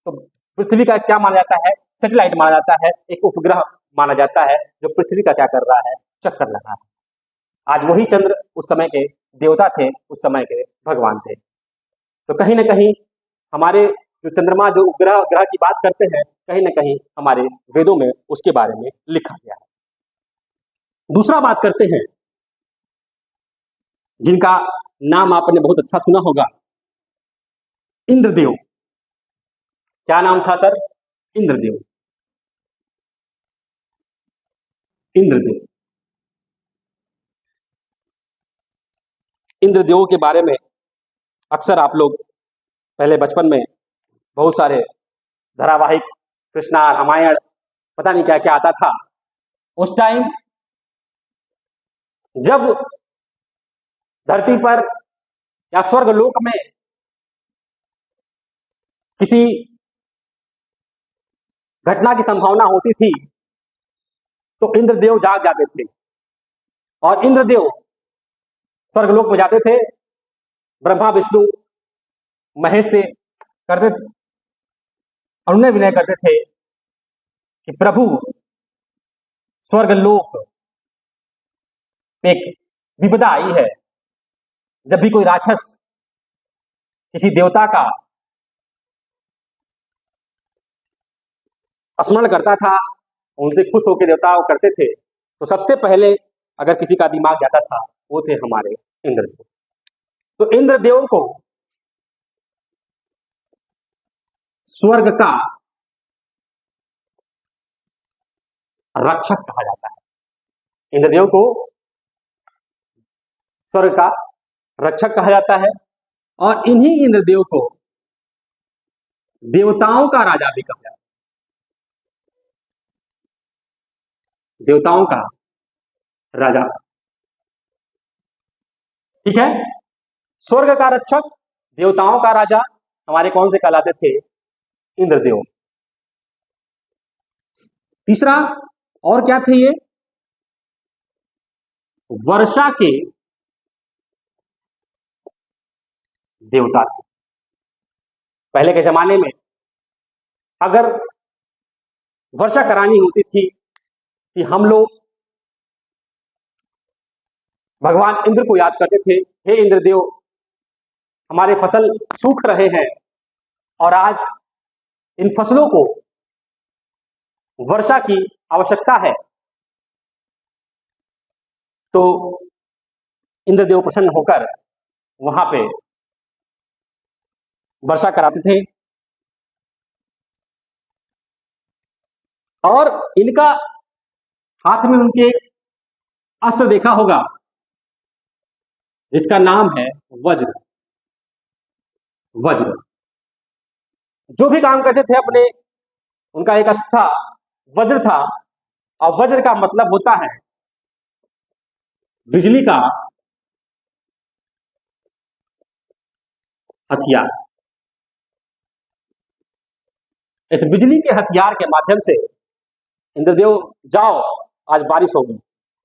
तो पृथ्वी का क्या माना जाता है, सैटेलाइट माना जाता है, एक उपग्रह माना जाता है जो पृथ्वी का क्या कर रहा है, चक्कर लगा रहा है। आज वही चंद्र उस समय के देवता थे, उस समय के भगवान थे। तो कहीं ना कहीं हमारे जो चंद्रमा जो ग्रह की बात करते हैं, कहीं ना कहीं हमारे वेदों में उसके बारे में लिखा गया है। दूसरा बात करते हैं जिनका नाम आपने बहुत अच्छा सुना होगा, इंद्रदेव। क्या नाम था सर? इंद्रदेव। इंद्रदेव इंद्रदेवों के बारे में अक्सर आप लोग पहले बचपन में बहुत सारे धारावाहिक, कृष्णा, रामायण, पता नहीं क्या क्या आता था। उस टाइम जब धरती पर या स्वर्ग लोक में किसी घटना की संभावना होती थी तो इंद्रदेव जाग जाते थे और इंद्रदेव स्वर्गलोक में जाते थे, ब्रह्मा विष्णु महेश से करते और उन्हें विनय करते थे कि प्रभु, स्वर्गलोक एक विपदा आई है। जब भी कोई राक्षस किसी देवता का स्मरण करता था, उनसे खुश होकर देवता वो करते थे, तो सबसे पहले अगर किसी का दिमाग जाता था वो थे हमारे इंद्रदेव। तो इंद्रदेव को स्वर्ग का रक्षक कहा जाता है। इंद्रदेव को स्वर्ग का रक्षक कहा जाता है और इन्हीं इंद्रदेव को देवताओं का राजा भी कहा जाता है। देवताओं का राजा, ठीक है। स्वर्ग का रक्षक, देवताओं का राजा हमारे कौन से कहलाते थे? इंद्रदेव। तीसरा और क्या थे? ये वर्षा के देवता थे। पहले के जमाने में अगर वर्षा करानी होती थी कि हम लोग भगवान इंद्र को याद करते थे, हे इंद्रदेव, हमारे फसल सूख रहे हैं और आज इन फसलों को वर्षा की आवश्यकता है। तो इंद्रदेव प्रसन्न होकर वहां पे वर्षा कराते थे और इनका हाथ में उनके अस्त्र देखा होगा जिसका नाम है वज्र। वज्र जो भी काम करते थे अपने, उनका एक अस्त्र था, वज्र था। और वज्र का मतलब होता है बिजली का हथियार। इस बिजली के हथियार के माध्यम से इंद्रदेव, जाओ आज बारिश होगी,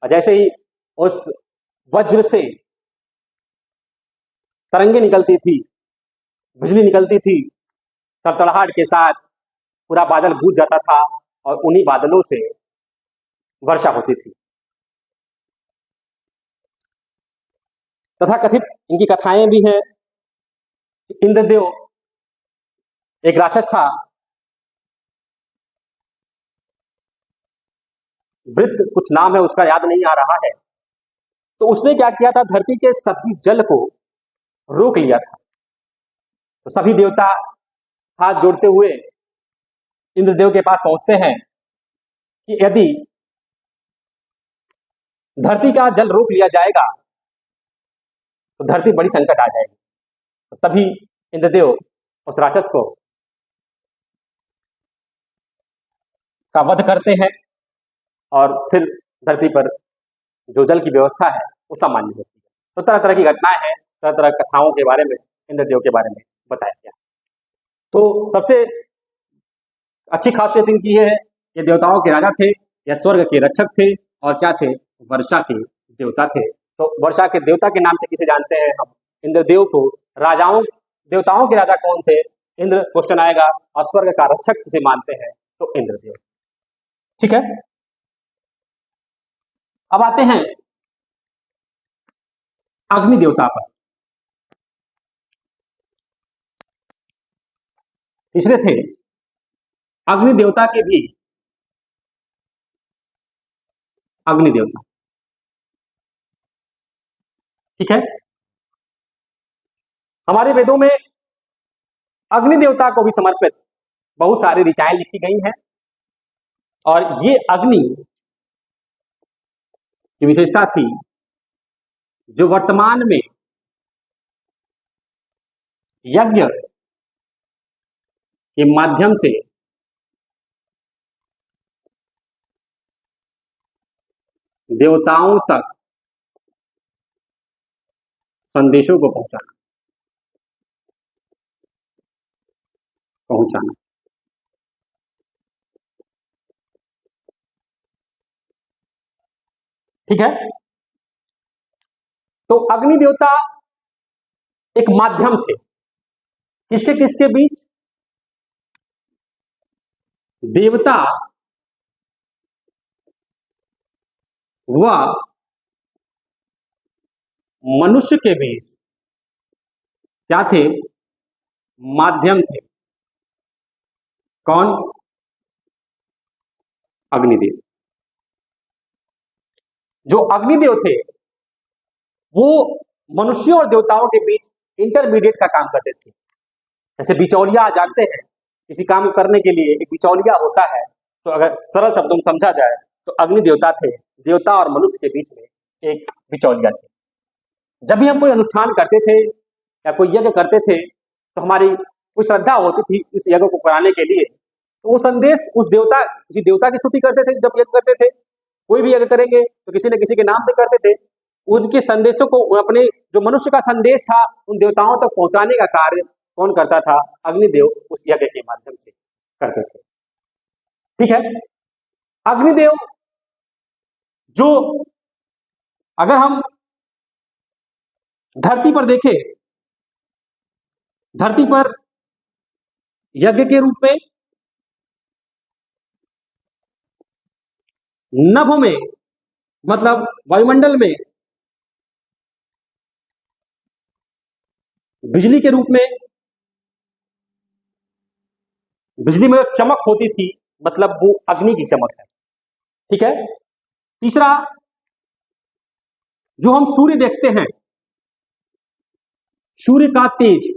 और जैसे ही उस वज्र से तरंगे निकलती थी, बिजली निकलती थी, तड़तड़ाहट के साथ पूरा बादल गूंज जाता था और उन्हीं बादलों से वर्षा होती थी। तथा कथित इनकी कथाएं भी हैं। इंद्रदेव एक राक्षस था, वृत्त कुछ नाम है उसका, याद नहीं आ रहा है। तो उसने क्या किया था? धरती के सभी जल को रोक लिया था। तो सभी देवता हाथ जोड़ते हुए इंद्रदेव के पास पहुंचते हैं कि यदि धरती का जल रोक लिया जाएगा तो धरती बड़ी संकट आ जाएगी। तो तभी इंद्रदेव उस राक्षस को का वध करते हैं और फिर धरती पर जो जल की व्यवस्था है वो सामान्य होती है। तो तरह तरह की घटनाएं हैं, तरह तरह की कथाओं के बारे में, इंद्रदेव के बारे में बताया गया। तो सबसे अच्छी खासियत इनकी ये है, ये देवताओं के राजा थे, या स्वर्ग के रक्षक थे, और क्या थे? वर्षा के देवता थे। तो वर्षा के देवता के नाम से किसे जानते हैं हम? इंद्रदेव को। राजाओं, देवताओं के राजा कौन थे? इंद्र, क्वेश्चन आएगा। और स्वर्ग का रक्षक किसे मानते हैं? तो इंद्रदेव। ठीक है, अब आते हैं अग्नि देवता पर। तीसरे थे अग्नि देवता के भी अग्नि देवता। ठीक है, हमारे वेदों में अग्नि देवता को भी समर्पित बहुत सारी ऋचाएं लिखी गई हैं। और ये अग्नि की विशेषता थी जो वर्तमान में यज्ञ के माध्यम से देवताओं तक संदेशों को पहुंचाना। ठीक है, तो अग्नि देवता एक माध्यम थे किसके किसके बीच? देवता व मनुष्य के बीच क्या थे? माध्यम थे। कौन? अग्निदेव। जो अग्निदेव थे वो मनुष्यों और देवताओं के बीच इंटरमीडिएट का काम करते थे। जैसे बिचौलिया जानते हैं, किसी काम को करने के लिए एक बिचौलिया होता है, तो अगर सरल शब्दों में समझा जाए तो अग्नि देवता थे, देवता और मनुष्य के बीच में एक बिचौलिया थे। जब भी हम कोई अनुष्ठान करते थे या कोई यज्ञ करते थे तो हमारी कोई श्रद्धा होती थी इस यज्ञ को कराने के लिए, तो वो संदेश उस देवता, किसी देवता की स्तुति करते थे। जब यज्ञ करते थे, कोई भी यज्ञ करेंगे तो किसी न किसी के नाम पे करते थे। उनके संदेशों को, अपने जो मनुष्य का संदेश था उन देवताओं तक पहुंचाने का कार्य कौन करता था? अग्निदेव उस यज्ञ के माध्यम से करते थे। ठीक है, अग्निदेव जो, अगर हम धरती पर देखें, धरती पर यज्ञ के रूप में नभ में, मतलब वायुमंडल में बिजली के रूप में, बिजली में चमक होती थी, मतलब वो अग्नि की चमक है। ठीक है, तीसरा, जो हम सूर्य देखते हैं, सूर्य का तेज,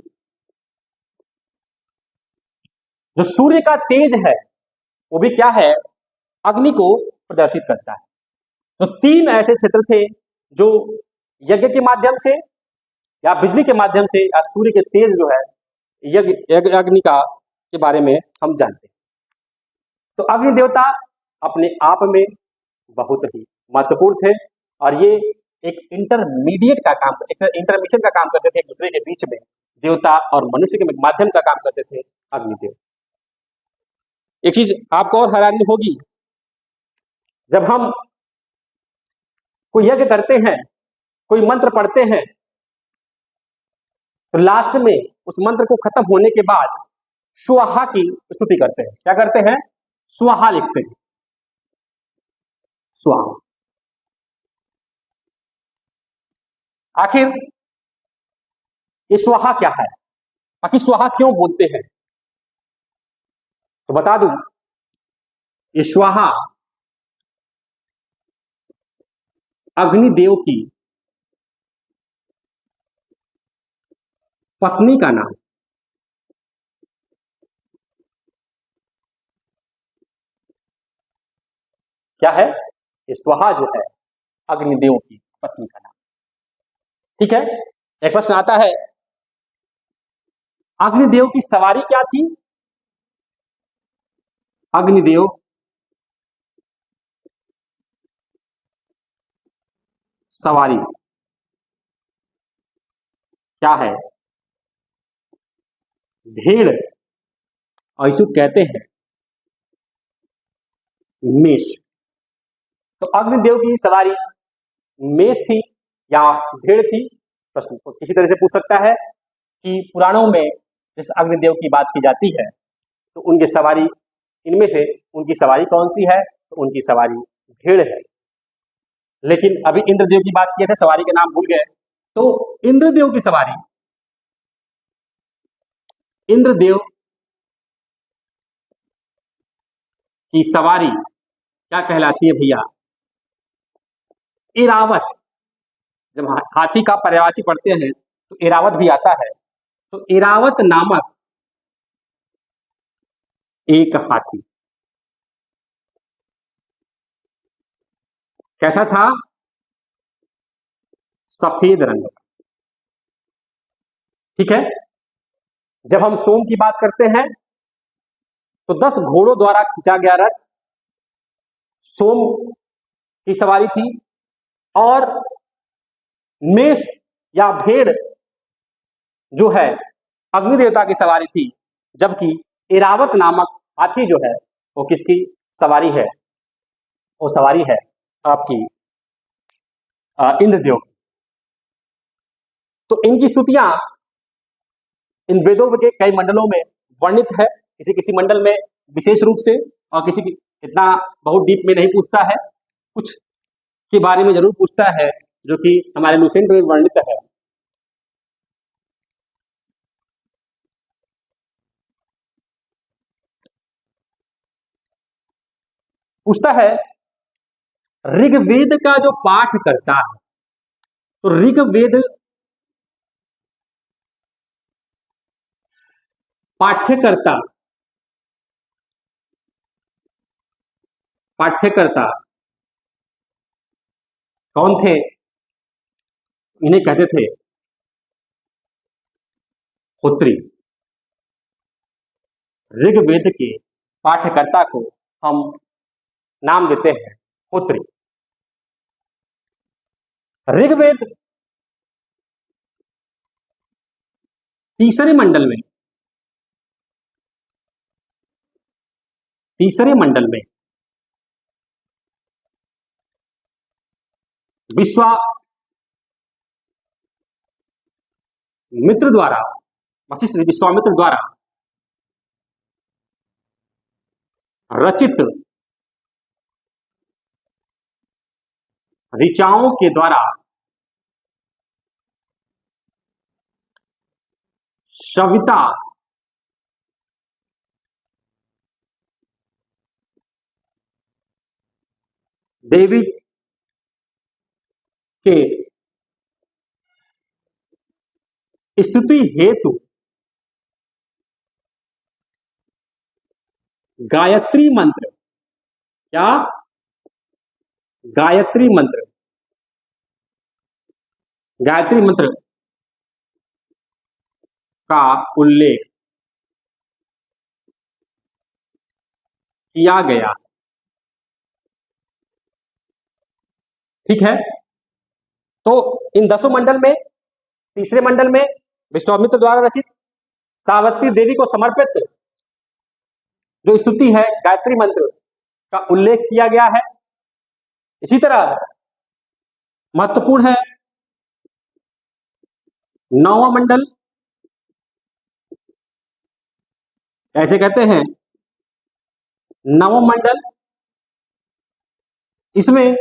जो सूर्य का तेज है वो भी क्या है? अग्नि को प्रदर्शित करता है। तो तीन ऐसे क्षेत्र थे जो यज्ञ के माध्यम से या बिजली के माध्यम से या सूर्य के तेज जो है यज्ञ अग्नि का के बारे में हम जानते हैं। तो अग्नि देवता अपने आप में बहुत ही महत्वपूर्ण थे और ये एक इंटरमीडिएट का काम, एक इंटरमिशन का काम करते थे एक दूसरे के बीच में, देवता और मनुष्य के माध्यम का काम करते थे अग्निदेव। एक चीज आपको और हैरानी होगी, जब हम कोई यज्ञ करते हैं, कोई मंत्र पढ़ते हैं, तो लास्ट में उस मंत्र को खत्म होने के बाद स्वाहा की स्तुति करते हैं। क्या करते हैं? स्वाहा लिखते हैं, स्वाहा। आखिर ये स्वाहा क्या है? आखिर स्वाहा क्यों बोलते हैं? तो बता दूं, ये स्वाहा अग्निदेव की पत्नी का नाम। क्या है? ये स्वाहा जो है अग्निदेव की पत्नी का नाम। ठीक है, एक प्रश्न आता है, अग्निदेव की सवारी क्या थी? अग्निदेव सवारी क्या है? भेड़, और इसको कहते हैं मेष। तो अग्निदेव की सवारी मेष थी या भेड़ थी? प्रश्न को किसी तरह से पूछ सकता है कि पुराणों में जिस अग्निदेव की बात की जाती है तो उनकी सवारी, इनमें से उनकी सवारी कौन सी है? तो उनकी सवारी भेड़ है। लेकिन अभी इंद्रदेव की बात किए थे, सवारी के नाम भूल गए। तो इंद्रदेव की सवारी, इंद्रदेव की सवारी क्या कहलाती है भैया? इरावत। जब हाथी का पर्यायवाची पढ़ते हैं तो इरावत भी आता है। तो इरावत नामक एक हाथी, कैसा था? सफेद रंग का। ठीक है, जब हम सोम की बात करते हैं तो 10 घोड़ों द्वारा खींचा गया रथ सोम की सवारी थी और मेष या भेड़ जो है अग्नि देवता की सवारी थी, जबकि इरावत नामक हाथी जो है वो किसकी सवारी है? वो सवारी है आपकी इंद्रदेव की। तो इनकी स्तुतियां इन वेदों के कई मंडलों में वर्णित है, किसी किसी मंडल में विशेष रूप से और किसी की इतना बहुत डीप में नहीं पूछता है, कुछ के बारे में जरूर पूछता है जो कि हमारे लूसेंट में वर्णित है। पूछता है ऋग्वेद का जो पाठ करता है, तो ऋग्वेद पाठ्यकर्ता कौन थे? इन्हें कहते थे होत्री। ऋग्वेद के पाठ्यकर्ता को हम नाम देते हैं होत्री। ऋग्वेद तीसरे मंडल में वशिष्ठ विश्वामित्र द्वारा रचित ऋचाओं के द्वारा सविता देवी के स्तुति हेतु गायत्री मंत्र का उल्लेख किया गया। ठीक है, तो इन 10 मंडल में तीसरे मंडल में विश्वामित्र द्वारा रचित सावित्री देवी को समर्पित जो स्तुति है गायत्री मंत्र का उल्लेख किया गया है। इसी तरह महत्वपूर्ण है 9वां मंडल, ऐसे कहते हैं 9वां मंडल, इसमें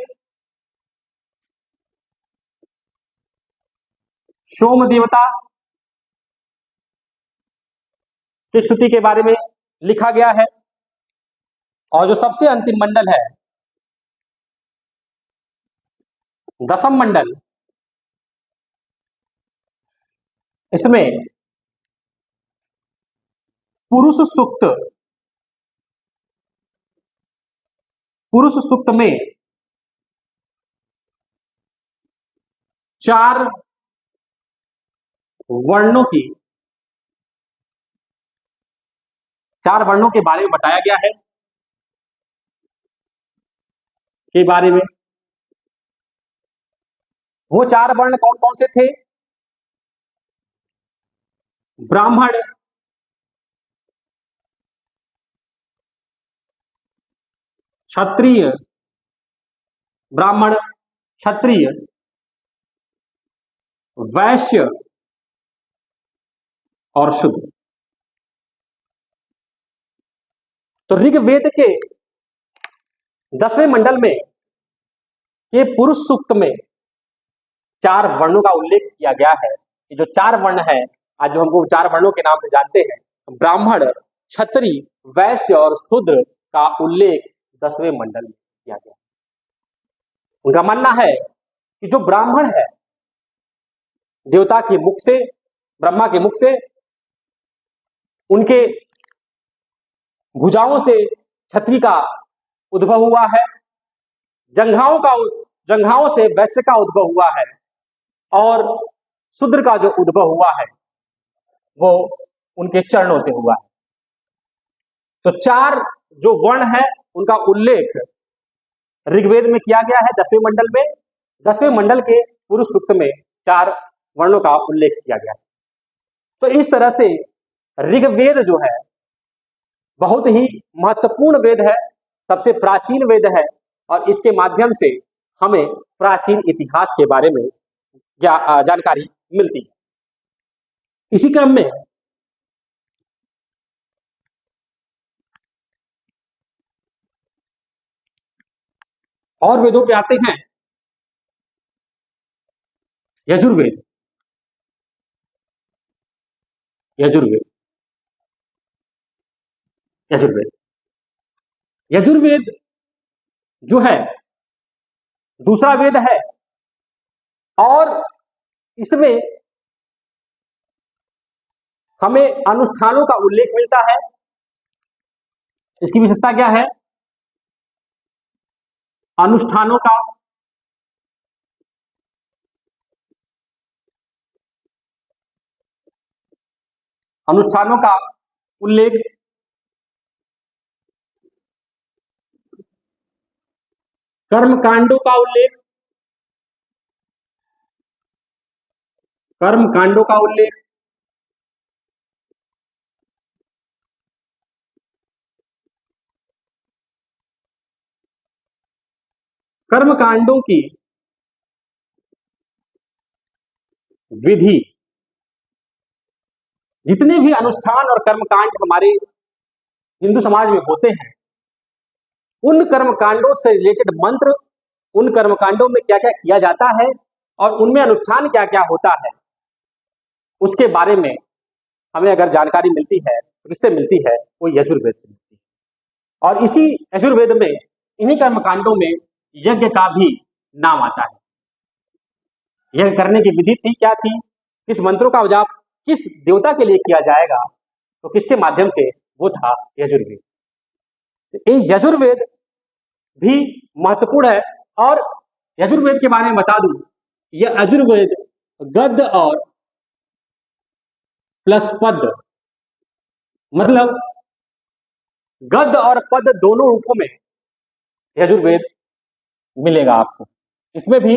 सोम देवता की स्तुति के बारे में लिखा गया है। और जो सबसे अंतिम मंडल है 10वां मंडल, इसमें पुरुष सूक्त में 4 वर्णों के बारे में बताया गया है। वो 4 वर्ण कौन कौन से थे? ब्राह्मण, क्षत्रिय, वैश्य और शूद्र। तो ऋग्वेद के 10वें मंडल में ये पुरुष सूक्त में 4 वर्णों का उल्लेख किया गया है। ये जो 4 वर्ण है, आज जो हमको 4 वर्णों के नाम से जानते हैं, ब्राह्मण, क्षत्रिय, वैश्य और शूद्र का उल्लेख 10वें मंडल में किया गया। उनका मानना है कि जो ब्राह्मण है, देवता के मुख से, ब्रह्मा के मुख से, उनके भुजाओं से क्षत्रिय का उद्भव हुआ है, जंघाओं से वैश्य का उद्भव हुआ है और शूद्र का जो उद्भव हुआ है वो उनके चरणों से हुआ है। तो 4 जो वर्ण है उनका उल्लेख ऋग्वेद में किया गया है 10वें मंडल में। 10वें मंडल के पुरुष सूक्त में 4 वर्णों का उल्लेख किया गया है। तो इस तरह से ऋग्वेद जो है बहुत ही महत्वपूर्ण वेद है, सबसे प्राचीन वेद है, और इसके माध्यम से हमें प्राचीन इतिहास के बारे में जानकारी मिलती है। इसी क्रम में और वेदों पे आते हैं। यजुर्वेद, यजुर्वेद, यजुर्वेद, यजुर्वेद जो है दूसरा वेद है और इसमें हमें अनुष्ठानों का उल्लेख मिलता है। इसकी विशेषता क्या है? अनुष्ठानों का उल्लेख, कर्मकांडों का उल्लेख, कर्मकांडों का उल्लेख, कर्मकांडों की विधि, जितने भी अनुष्ठान और कर्मकांड हमारे हिंदू समाज में होते हैं उन कर्मकांडों से रिलेटेड मंत्र, उन कर्मकांडों में क्या क्या किया जाता है और उनमें अनुष्ठान क्या क्या होता है, उसके बारे में हमें अगर जानकारी मिलती है तो किससे मिलती है? वो यजुर्वेद से मिलती है। और इसी यजुर्वेद में इन्हीं कर्मकांडों में यज्ञ का भी नाम आता है। यज्ञ करने की विधि थी, क्या थी, किस मंत्रों का जाप किस देवता के लिए किया जाएगा, तो किसके माध्यम से? वो था यजुर्वेद। ये यजुर्वेद भी महत्वपूर्ण है। और यजुर्वेद के बारे में बता दूं, यह यजुर्वेद गद्य और प्लस पद, मतलब गद्य और पद दोनों रूपों में यजुर्वेद मिलेगा आपको। इसमें भी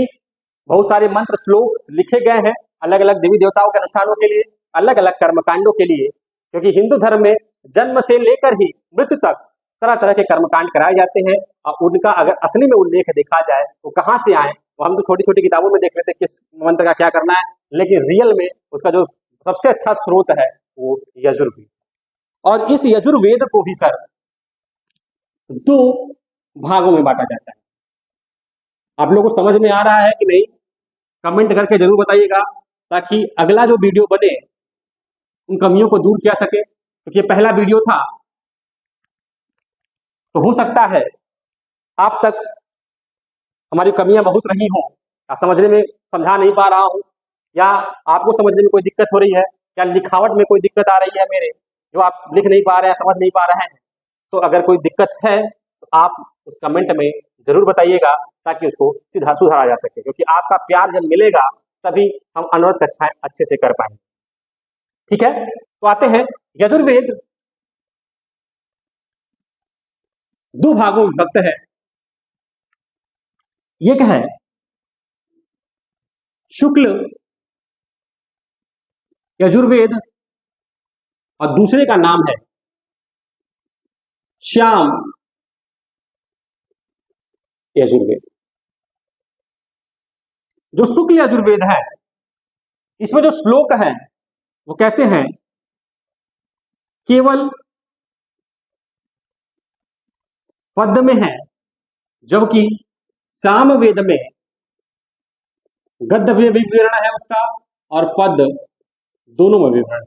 बहुत सारे मंत्र श्लोक लिखे गए हैं अलग अलग देवी देवताओं के अनुष्ठानों के लिए, अलग अलग कर्मकांडों के लिए, क्योंकि हिंदू धर्म में जन्म से लेकर ही मृत्यु तक तरह तरह के कर्मकांड कराए जाते हैं। और उनका अगर असली में उल्लेख देखा जाए तो कहाँ से आए, वो हम तो छोटी छोटी किताबों में देख लेते हैं किस मंत्र का क्या करना है, लेकिन रियल में उसका जो सबसे अच्छा स्रोत है वो यजुर्वेद। और इस यजुर्वेद को भी सर 2 भागों में बांटा जाता है। आप लोगों को समझ में आ रहा है कि नहीं? कमेंट करके जरूर बताइएगा ताकि अगला जो वीडियो बने उन कमियों को दूर किया सके, क्योंकि ये पहला वीडियो था तो हो सकता है आप तक हमारी कमियां बहुत रही हों, या समझने में समझा नहीं पा रहा हूं, या आपको समझने में कोई दिक्कत हो रही है, या लिखावट में कोई दिक्कत आ रही है मेरे, जो आप लिख नहीं पा रहे हैं, समझ नहीं पा रहे हैं। तो अगर कोई दिक्कत है तो आप उस कमेंट में जरूर बताइएगा ताकि उसको सीधा सुधारा जा सके, क्योंकि आपका प्यार जब मिलेगा तभी हम अनवरत कक्षाएं अच्छे से कर पाएंगे। ठीक है, तो आते हैं यजुर्वेद 2 भागों में विभक्त है। एक है शुक्ल यजुर्वेद और दूसरे का नाम है श्याम यजुर्वेद। जो शुक्ल यजुर्वेद है इसमें जो श्लोक है वो कैसे हैं? केवल पद में है, जबकि सामवेद में गद्य में भी विवरण है उसका और पद दोनों में विवरण।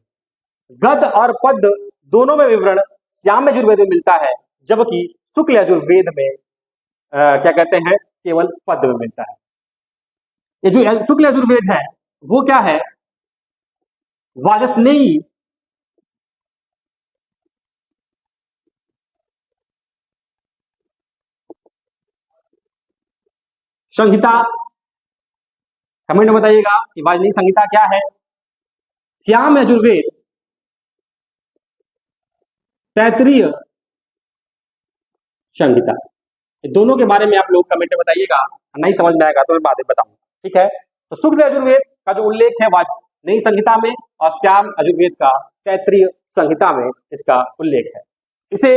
गद्य और पद दोनों में विवरण श्याम यजुर्वेद में मिलता है, जबकि शुक्ल यजुर्वेद में क्या कहते हैं, केवल पद में मिलता है। ये जो शुक्ल यजुर्वेद है वो क्या है? वाजस्नेयी संहिता, कमेंट में बताइएगा कि वाजस्नेयी संहिता क्या है। श्याम यजुर्वेद तैत्तिरीय संहिता। ये दोनों के बारे में आप लोग कमेंट में बताइएगा, नहीं समझ में आएगा तो मैं बाद में बताऊंगा, ठीक है। तो शुक्ल यजुर्वेद का जो उल्लेख है वाजपेयी संहिता में और श्याम यजुर्वेद का तैत्तिरीय संहिता में इसका उल्लेख है। इसे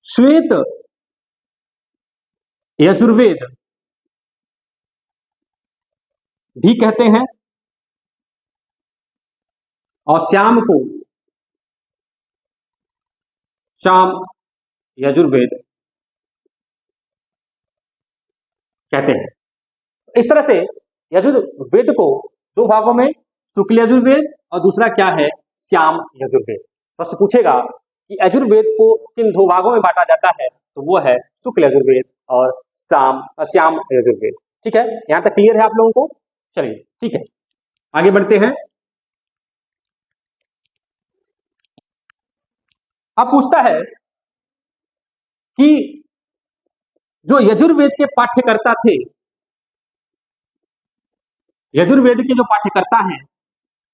श्वेत यजुर्वेद भी कहते हैं और श्याम को श्याम यजुर्वेद कहते हैं। इस तरह से यजुर्वेद को दो भागों में, शुक्ल यजुर्वेद और दूसरा क्या है, श्याम यजुर्वेद। प्रश्न पूछेगा कि यजुर्वेद को किन दो भागों में बांटा जाता है, तो वो है शुक्ल यजुर्वेद और श्याम यजुर्वेद। ठीक है, यहां तक क्लियर है आप लोगों को? चलिए ठीक है, आगे बढ़ते हैं। अब पूछता है कि जो यजुर्वेद के पाठ्यकर्ता थे, यजुर्वेद के जो पाठ्यकर्ता हैं,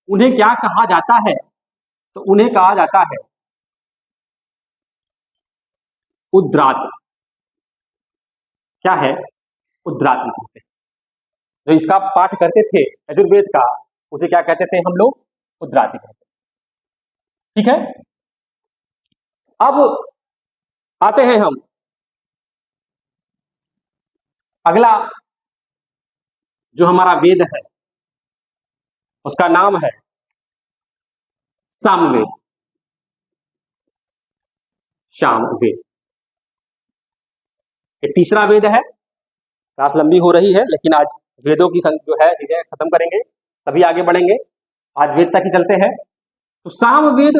उन्हें क्या कहा जाता है? तो उन्हें कहा जाता है उद्रात। क्या है? उद्रात कहते हैं। जो इसका पाठ करते थे यजुर्वेद का, उसे क्या कहते थे हम लोग? उद्राती कहते हैं। ठीक है, अब आते हैं हम अगला जो हमारा वेद है उसका नाम है सामवेद, सामवेद। ये तीसरा वेद है। क्लास लंबी हो रही है लेकिन आज वेदों की जो है चीजें खत्म करेंगे तभी आगे बढ़ेंगे। आज वेद तक ही चलते हैं। तो सामवेद,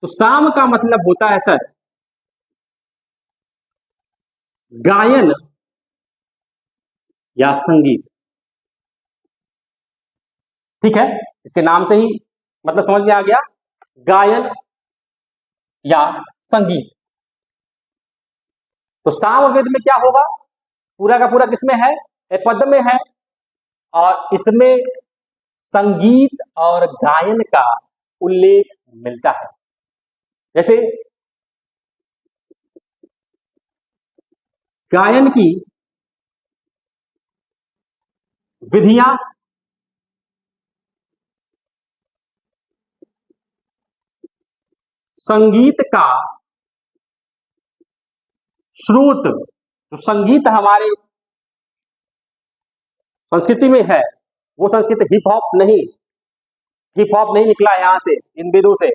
तो साम का मतलब होता है सर गायन या संगीत। ठीक है, इसके नाम से ही मतलब समझ में आ गया, गायन या संगीत। तो सामवेद में क्या होगा? पूरा का पूरा किसमें है? पद में है, और इसमें संगीत और गायन का उल्लेख मिलता है। जैसे गायन की विधियां, संगीत का स्रोत, जो संगीत हमारे संस्कृति में है वो संस्कृति हिप हॉप नहीं, हिप हॉप नहीं निकला यहां से, इन वेदों से।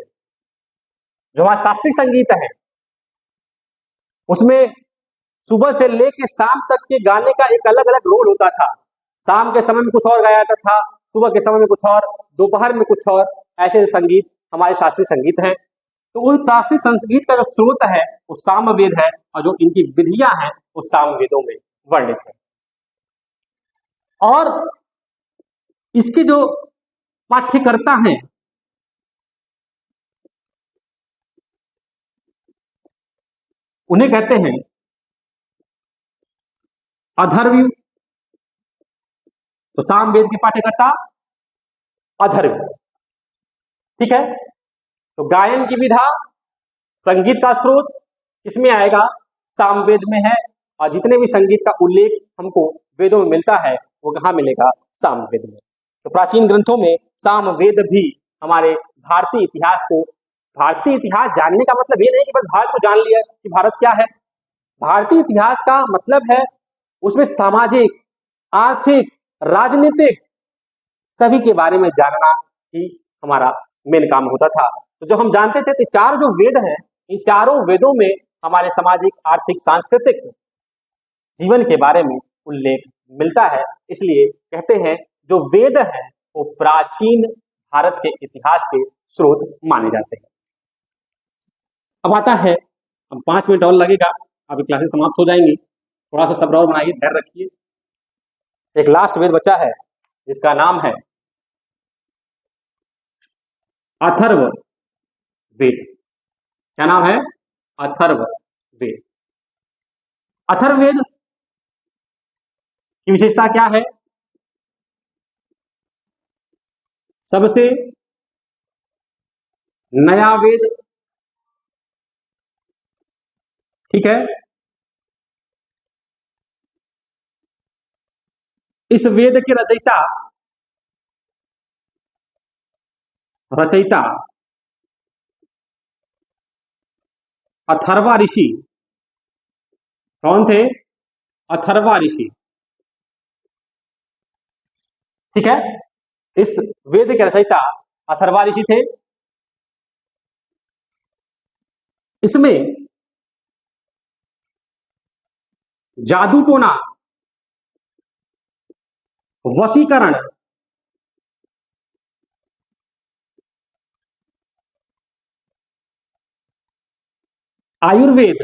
जो हमारा शास्त्रीय संगीत है उसमें सुबह से लेकर शाम तक के गाने का एक अलग अलग रोल होता था। शाम के समय में कुछ और गाया जाता था, सुबह के समय में कुछ और, दोपहर में कुछ और। ऐसे संगीत हमारे शास्त्रीय संगीत हैं। तो उन शास्त्रीय संगीत का जो स्रोत है वो सामवेद है, और जो इनकी विधियां हैं वो सामवेदों में वर्णित है। और इसके जो पाठ्यकर्ता हैं उन्हें कहते हैं अथर्ववेद। तो सामवेद के पाठ्यकर्ता अथर्ववेद। ठीक है, तो गायन की विधा, संगीत का स्रोत इसमें आएगा, सामवेद में है। और जितने भी संगीत का उल्लेख हमको वेदों में मिलता है वो कहाँ मिलेगा? सामवेद में। तो प्राचीन ग्रंथों में सामवेद भी हमारे भारतीय इतिहास को, भारतीय इतिहास जानने का मतलब ये नहीं कि बस भारत को जान लिया कि भारत क्या है। भारतीय इतिहास का मतलब है उसमें सामाजिक, आर्थिक, राजनीतिक सभी के बारे में जानना ही हमारा मेन काम होता था। तो जब हम जानते थे तो चार जो वेद हैं, इन चारों वेदों में हमारे सामाजिक, आर्थिक, सांस्कृतिक जीवन के बारे में उल्लेख मिलता है। इसलिए कहते हैं जो वेद हैं वो प्राचीन भारत के इतिहास के स्रोत माने जाते हैं। अब आता है, अब 5 मिनट और लगेगा, अभी क्लासेस समाप्त हो जाएंगी। थोड़ा सा सब्र और बनाइए, धैर्य रखिए। एक लास्ट वेद बचा है जिसका नाम है अथर्ववेद। क्या नाम है? अथर्ववेद। अथर्ववेद की विशेषता क्या है? सबसे नया वेद ठीक है। इस वेद के रचयिता रचयिता अथर्वा ऋषि कौन थे? अथर्वा ऋषि। ठीक है, इस वेद के रचयिता अथर्वा ऋषि थे। इसमें जादू टोना, वशीकरण, आयुर्वेद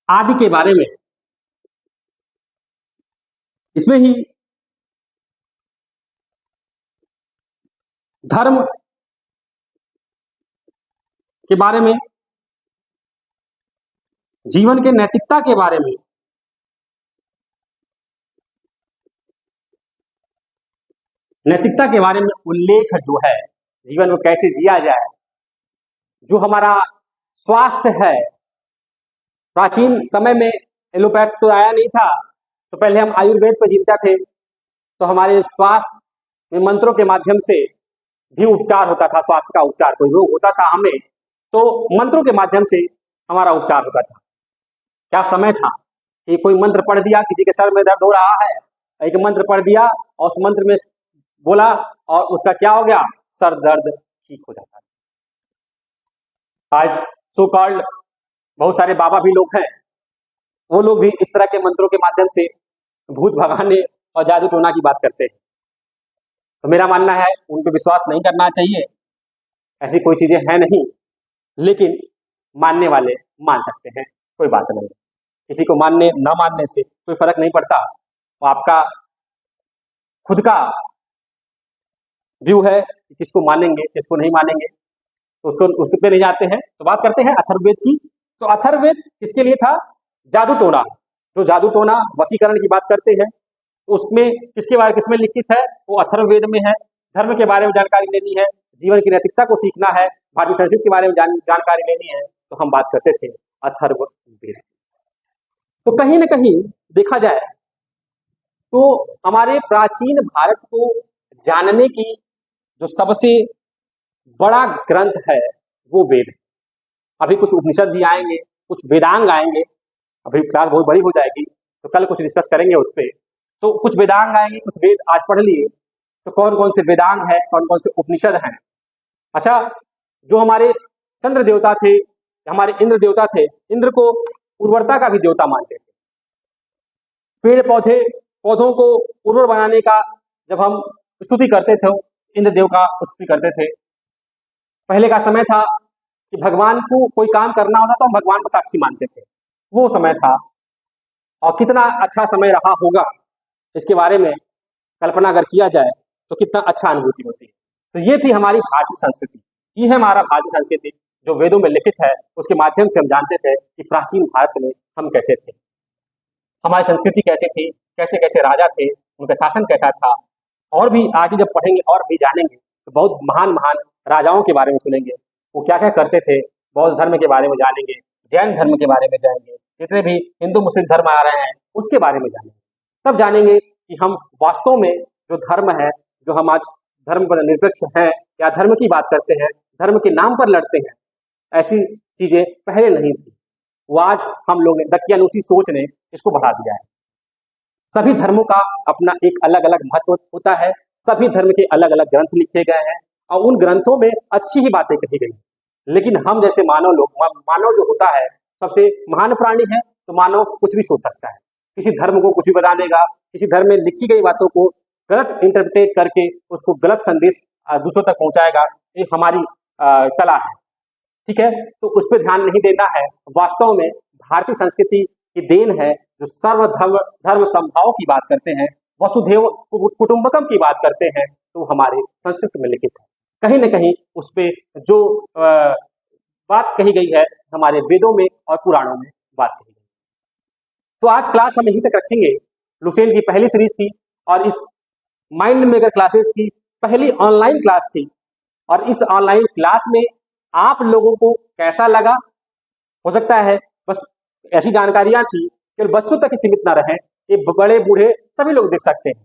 आदि के बारे में, इसमें ही धर्म के बारे में, जीवन के नैतिकता के बारे में, नैतिकता के बारे में उल्लेख जो है, जीवन को कैसे जिया जाए, जो हमारा स्वास्थ्य है। प्राचीन समय में एलोपैथ तो आया नहीं था, तो पहले हम आयुर्वेद पर जीता थे, तो हमारे स्वास्थ्य में मंत्रों के माध्यम से भी उपचार होता था। स्वास्थ्य का उपचार, कोई रोग होता था हमें तो मंत्रों के माध्यम से हमारा उपचार होता था। क्या समय था कि कोई मंत्र पढ़ दिया, किसी के सर में दर्द हो रहा है, एक मंत्र पढ़ दिया और उस मंत्र में बोला और उसका क्या हो गया, सर दर्द ठीक हो जाता है। आज सो कॉल्ड बहुत सारे बाबा भी लोग हैं, वो लोग भी इस तरह के मंत्रों के माध्यम से भूत भगाने और जादू टोना की बात करते हैं। तो मेरा मानना है उन पर विश्वास नहीं करना चाहिए, ऐसी कोई चीजें हैं नहीं, लेकिन मानने वाले मान सकते हैं, कोई बात नहीं। किसी को मानने न मानने से कोई फर्क नहीं पड़ता, वो आपका खुद का व्यू है कि किसको मानेंगे किसको नहीं मानेंगे, तो उसके पे नहीं जाते हैं। तो बात करते हैं अथर्ववेद की। तो अथर्ववेद किसके लिए था? जादू टोना, जो जादू टोना वशीकरण की बात करते हैं, उसमें किसके बारे किसमें लिखित है? वो अथर्ववेद में है। धर्म के बारे में जानकारी लेनी है, जीवन की नैतिकता को सीखना है, भारतीय संस्कृति के बारे में जानकारी लेनी है, तो हम बात करते थे अथर्ववेद। तो कहीं न कहीं देखा जाए तो हमारे प्राचीन भारत को जानने की जो सबसे बड़ा ग्रंथ है वो वेद है। अभी कुछ उपनिषद भी आएंगे, कुछ वेदांग आएंगे, अभी क्लास बहुत बड़ी हो जाएगी तो कल कुछ डिस्कस करेंगे उस पर। तो कुछ वेदांग आएंगे, कुछ वेद आज पढ़ लिए, तो कौन कौन से वेदांग है, कौन कौन से उपनिषद हैं। अच्छा, जो हमारे चंद्र देवता थे, हमारे इंद्र देवता थे, इंद्र को उर्वरता का भी देवता मानते थे। पेड़ पौधों को उर्वर बनाने का जब हम स्तुति करते थे, इंद्र देव का स्तुति करते थे। पहले का समय था कि भगवान को कोई काम करना होता तो हम भगवान को साक्षी मानते थे, वो समय था। और कितना अच्छा समय रहा होगा इसके बारे में कल्पना अगर किया जाए तो कितना अच्छा अनुभूति होती है। तो ये थी हमारी भारतीय संस्कृति, ये है हमारा भारतीय संस्कृति जो वेदों में लिखित है। उसके माध्यम से हम जानते थे कि प्राचीन भारत में हम कैसे थे, हमारी संस्कृति कैसे थी, कैसे कैसे राजा थे, उनका शासन कैसा था। और भी आगे जब पढ़ेंगे और भी जानेंगे तो बहुत महान महान राजाओं के बारे में सुनेंगे, वो क्या क्या करते थे। बौद्ध धर्म के बारे में जानेंगे, जैन धर्म के बारे में जानेंगे, जितने भी हिंदू मुस्लिम धर्म आ रहे हैं उसके बारे में जानेंगे। तब जानेंगे कि हम वास्तव में जो धर्म है, जो हम आज धर्म पर निरपेक्ष हैं या धर्म की बात करते हैं, धर्म के नाम पर लड़ते हैं, ऐसी चीजें पहले नहीं थी। वो आज हम लोग ने दकियानूसी सोच ने इसको बढ़ा दिया है। सभी धर्मों का अपना एक अलग अलग महत्व होता है, सभी धर्म के अलग अलग ग्रंथ लिखे गए हैं और उन ग्रंथों में अच्छी ही बातें कही गई हैं। लेकिन हम जैसे मानव लोग, मानव जो होता है सबसे महान प्राणी है, तो मानव कुछ भी सोच सकता है, किसी धर्म को कुछ भी बता देगा, किसी धर्म में लिखी गई बातों को गलत इंटरप्रेट करके उसको गलत संदेश दूसरों तक पहुंचाएगा। ये हमारी कला है, ठीक है। तो उस पर ध्यान नहीं देना है। वास्तव में भारतीय संस्कृति की देन है जो सर्वधर्म समभाव की बात करते हैं, वसुधैव कुटुंबकम की बात करते हैं, तो हमारे संस्कृत में लिखित है। कहीं न कहीं उस पे जो बात कही गई है हमारे वेदों में और पुराणों में बात कही गई। तो आज क्लास हम यहीं तक रखेंगे। लुसेंट की पहली सीरीज थी और इस माइंड मेकर क्लासेस की पहली ऑनलाइन क्लास थी और इस ऑनलाइन क्लास में आप लोगों को कैसा लगा, हो सकता है बस ऐसी जानकारियां थी केवल बच्चों तक ही सीमित ना रहे, ये बड़े बूढ़े सभी लोग देख सकते हैं।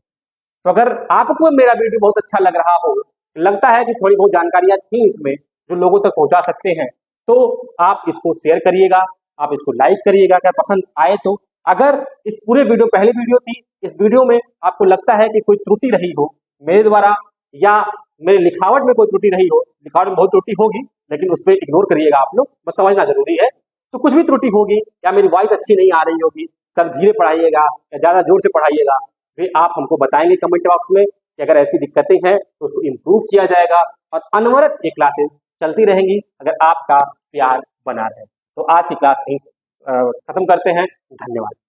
तो अगर आपको मेरा वीडियो बहुत अच्छा लग रहा हो, लगता है कि थोड़ी बहुत जानकारियां थी इसमें जो लोगों तक पहुंचा सकते हैं, तो आप इसको शेयर करिएगा, आप इसको लाइक करिएगा अगर पसंद आए तो। अगर इस पूरे वीडियो पहली वीडियो थी, इस वीडियो में आपको लगता है कि कोई त्रुटि रही हो मेरे द्वारा या मेरे लिखावट में कोई त्रुटि रही हो, लिखावट में बहुत त्रुटि होगी लेकिन उस पर इग्नोर करिएगा आप लोग, बस समझना जरूरी है। तो कुछ भी त्रुटि होगी या मेरी वॉइस अच्छी नहीं आ रही होगी, सर धीरे पढ़ाइएगा या ज्यादा जोर से पढ़ाइएगा, वे आप हमको बताएंगे कमेंट बॉक्स में कि अगर ऐसी दिक्कतें हैं तो उसको इम्प्रूव किया जाएगा और अनवरत ये क्लासेस चलती रहेंगी अगर आपका प्यार बना रहे। तो आज की क्लास यहीं खत्म करते हैं। धन्यवाद।